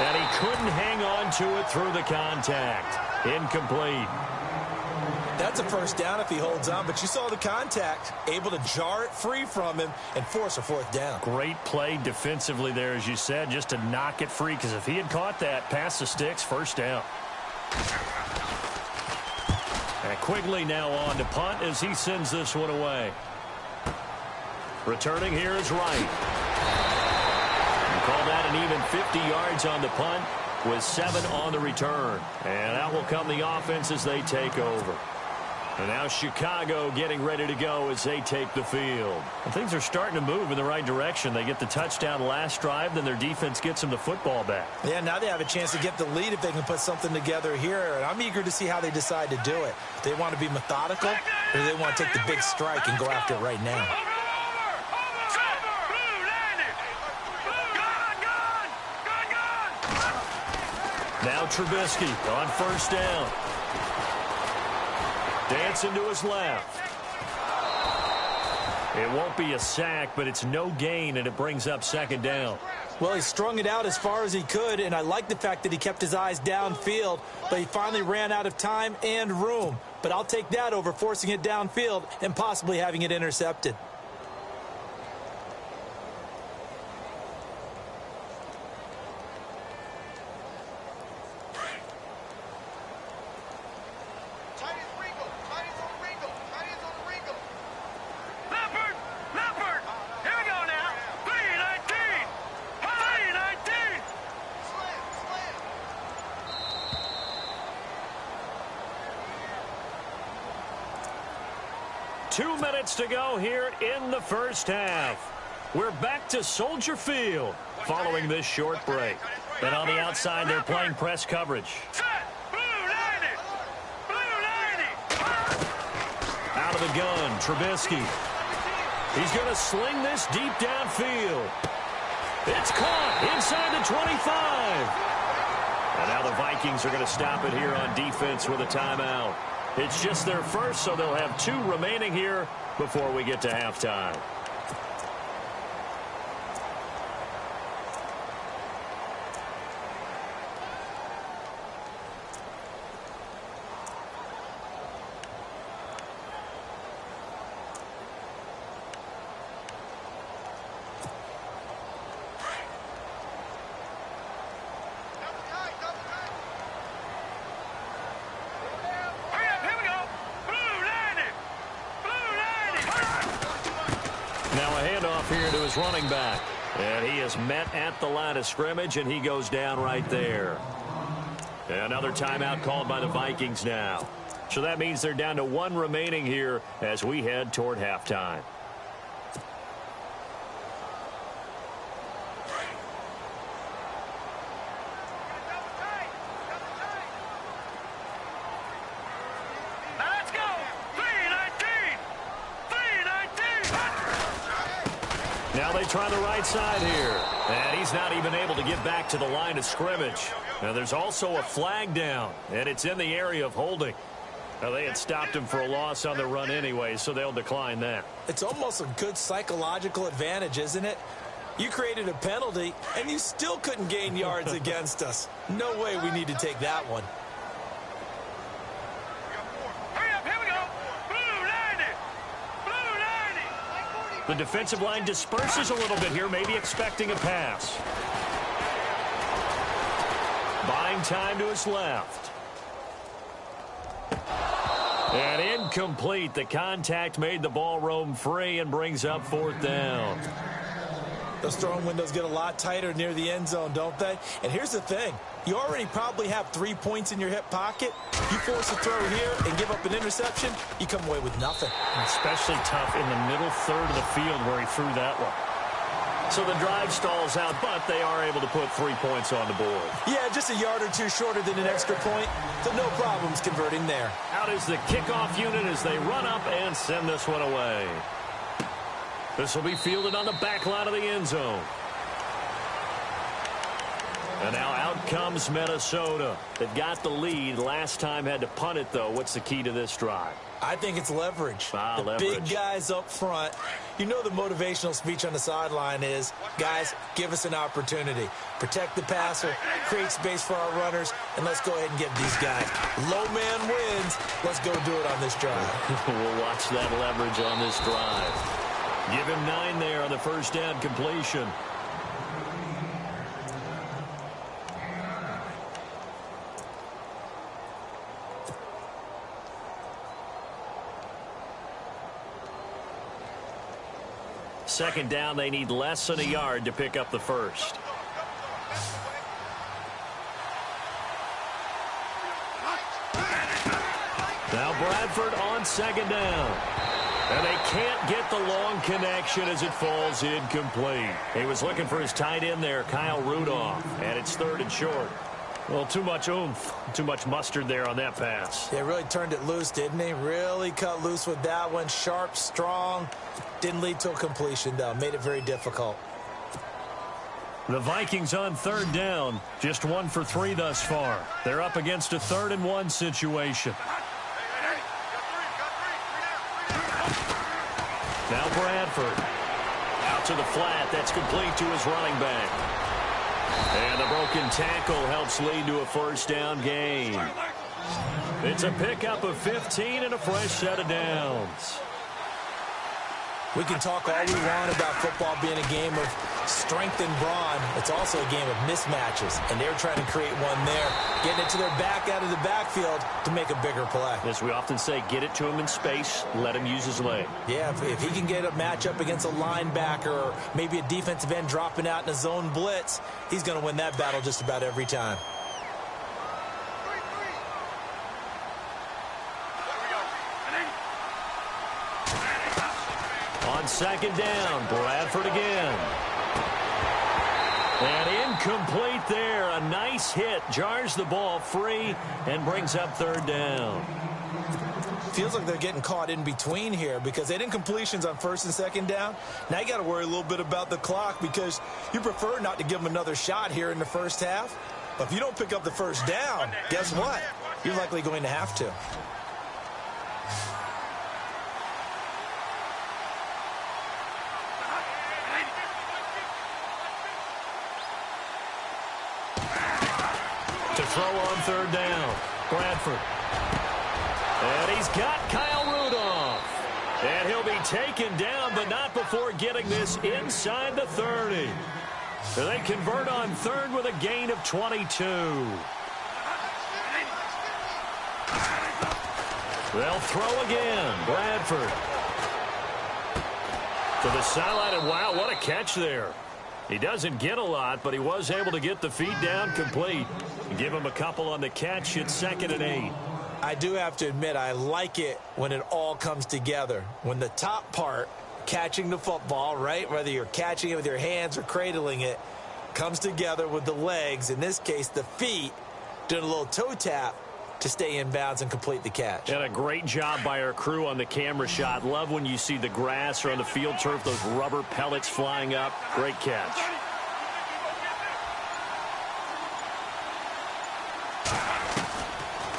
And he couldn't hang on to it through the contact. Incomplete. That's a first down if he holds on, but you saw the contact. Able to jar it free from him and force a 4th down. Great play defensively there, as you said, just to knock it free, because if he had caught that, past the sticks, 1st down. And Quigley now on to punt as he sends this one away. Returning here is Wright. Call that an even 50 yards on the punt with 7 on the return. And out will come the offense as they take over. And now Chicago getting ready to go as they take the field. And things are starting to move in the right direction. They get the touchdown last drive, then their defense gets them the football back. Yeah, now they have a chance to get the lead if they can put something together here. And I'm eager to see how they decide to do it. They want to be methodical, or they want to take the big strike and go after it right now. Now Trubisky on 1st down. Dancing to his left. It won't be a sack, but it's no gain, and it brings up 2nd down. Well, he strung it out as far as he could, and I like the fact that he kept his eyes downfield, but he finally ran out of time and room. But I'll take that over forcing it downfield and possibly having it intercepted. To go here in the 1st half. We're back to Soldier Field following this short break. And on the outside, they're playing press coverage. Out of the gun, Trubisky. He's going to sling this deep downfield. It's caught inside the 25. And now the Vikings are going to stop it here on defense with a timeout. It's just their first, so they'll have 2 remaining here before we get to halftime. Running back, and he is met at the line of scrimmage, and he goes down right there. Another timeout called by the Vikings now. So that means they're down to 1 remaining here as we head toward halftime. Now they try the right side here. And he's not even able to get back to the line of scrimmage. Now there's also a flag down, and it's in the area of holding. Now they had stopped him for a loss on the run anyway, so they'll decline that. It's almost a good psychological advantage, isn't it? You created a penalty, and you still couldn't gain yards against us. No way we need to take that one. Hurry up, here we go. Blue 90. Blue 90. The defensive line disperses a little bit here, maybe expecting a pass. Buying time to his left. And incomplete. The contact made the ball roam free and brings up 4th down. Those throwing windows get a lot tighter near the end zone, don't they? And here's the thing. You already probably have 3 points in your hip pocket. You force a throw here and give up an interception, you come away with nothing. Especially tough in the middle third of the field where he threw that one. So the drive stalls out, but they are able to put 3 points on the board. Yeah, just a yard or two shorter than an extra point, so no problems converting there. Out is the kickoff unit as they run up and send this one away. This will be fielded on the back line of the end zone. And now out comes Minnesota. That got the lead. Last time had to punt it, though. What's the key to this drive? I think it's leverage. The leverage. Big guys up front. You know the motivational speech on the sideline is, guys, give us an opportunity. Protect the passer, create space for our runners, and let's go ahead and give these guys. Low man wins. Let's go do it on this drive. We'll watch that leverage on this drive. Give him 9 there on the first down completion. Second down, they need less than a yard to pick up the first. Now Bradford on second down. And they can't get the long connection as it falls incomplete. He was looking for his tight end there, Kyle Rudolph. And it's 3rd and short. Well, too much oomph, too much mustard there on that pass. Yeah, really turned it loose, didn't he? Really cut loose with that one. Sharp, strong. Didn't lead to a completion, though. Made it very difficult. The Vikings on 3rd down. Just 1 for 3 thus far. They're up against a 3rd and 1 situation. Now Bradford. Out to the flat. That's complete to his running back. And the broken tackle helps lead to a first down gain. It's a pickup of 15 and a fresh set of downs. We can talk all we want about football being a game of strength and brawn. It's also a game of mismatches, and they're trying to create one there, getting it to their back out of the backfield to make a bigger play. As we often say, get it to him in space, let him use his leg. Yeah, if he can get a matchup against a linebacker or maybe a defensive end dropping out in a zone blitz, he's going to win that battle just about every time. On second down, Bradford again. And incomplete there. A nice hit. Jars the ball free and brings up 3rd down. Feels like they're getting caught in between here because they had incompletions on 1st and 2nd down. Now you got to worry a little bit about the clock because you prefer not to give them another shot here in the first half. But if you don't pick up the first down, guess what? You're likely going to have to. To throw on 3rd down, Bradford. And he's got Kyle Rudolph. And he'll be taken down, but not before getting this inside the 30. So they convert on 3rd with a gain of 22. They'll throw again, Bradford. To the sideline, and wow, what a catch there. He doesn't get a lot, but he was able to get the feet down complete. Give him a couple on the catch. It's 2nd and 8. I do have to admit, I like it when it all comes together. When the top part, catching the football, right, whether you're catching it with your hands or cradling it, comes together with the legs, in this case the feet, doing a little toe tap. to stay in bounds and complete the catch. And a great job by our crew on the camera shot. Love when you see the grass or on the field turf, those rubber pellets flying up. Great catch.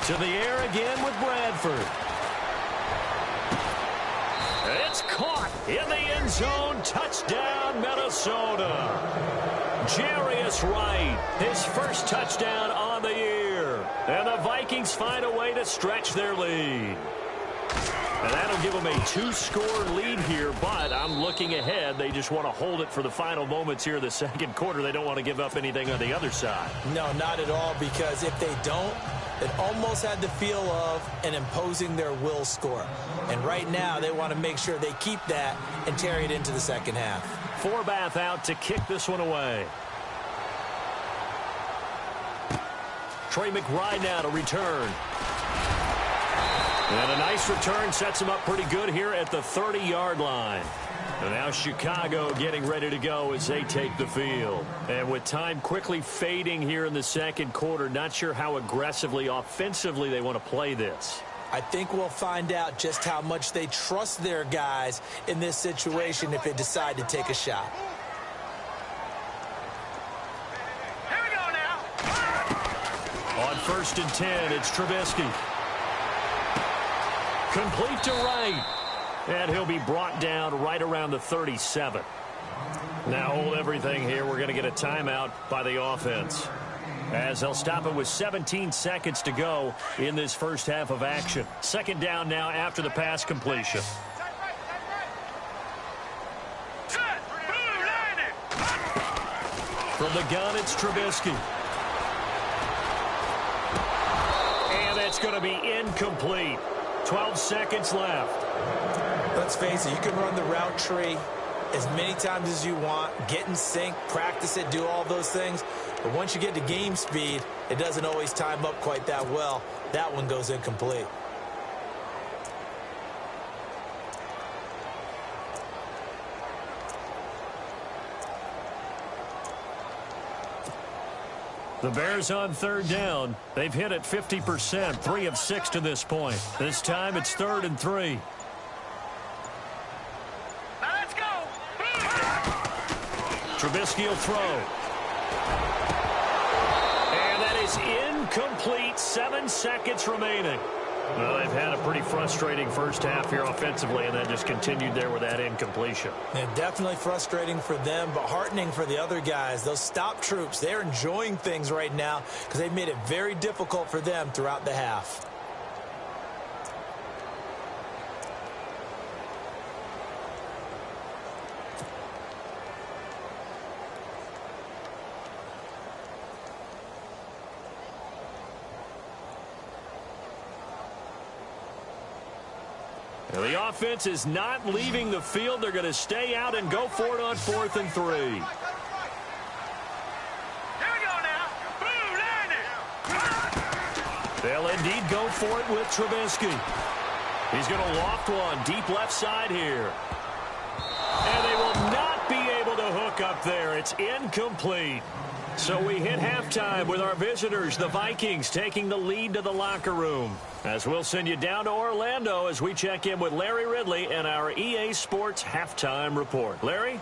To the air again with Bradford. It's caught in the end zone. Touchdown, Minnesota. Jarius Wright, his first touchdown on the year. And the Vikings find a way to stretch their lead. And that'll give them a 2-score lead here, but I'm looking ahead. They just want to hold it for the final moments here in the second quarter. They don't want to give up anything on the other side. No, not at all, because if they don't, it almost had the feel of an imposing their will score. And right now, they want to make sure they keep that and carry it into the second half. Forbath out to kick this one away. Trey McBride now to return. And a nice return sets him up pretty good here at the 30-yard line. And now Chicago getting ready to go as they take the field. And with time quickly fading here in the second quarter, not sure how aggressively, offensively they want to play this. I think we'll find out just how much they trust their guys in this situation if they decide to take a shot. Here we go now. On 1st and 10, it's Trubisky. Complete to Wright. And he'll be brought down right around the 37. Now hold everything here. We're going to get a timeout by the offense, as they'll stop it with 17 seconds to go in this first half of action. Second down now after the pass completion. From the gun, it's Trubisky. And that's going to be incomplete. 12 seconds left. Let's face it, you can run the route tree as many times as you want, get in sync, practice it, do all those things. But once you get to game speed, it doesn't always time up quite that well. That one goes incomplete. The Bears on third down. They've hit it 50%, 3 of 6 to this point. This time it's 3rd and 3. Now let's go. Trubisky will throw. And that is incomplete. 7 seconds remaining. Well, they've had a pretty frustrating first half here offensively, and that just continued there with that incompletion. Yeah, definitely frustrating for them, but heartening for the other guys. Those stop troops, they're enjoying things right now because they've made it very difficult for them throughout the half. The offense is not leaving the field. They're going to stay out and go for it on 4th and 3. Here we go now. Boom, landed. They'll indeed go for it with Trubisky. He's going to loft one deep left side here. And they will not be able to hook up there. It's incomplete. So we hit halftime with our visitors, the Vikings, taking the lead to the locker room. As we'll send you down to Orlando as we check in with Larry Ridley and our EA Sports Halftime Report. Larry?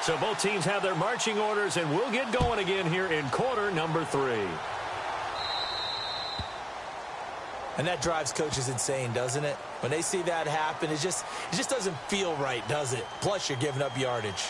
So both teams have their marching orders, and we'll get going again here in quarter number 3. And that drives coaches insane, doesn't it? When they see that happen, it just doesn't feel right, does it? Plus, you're giving up yardage.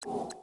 it.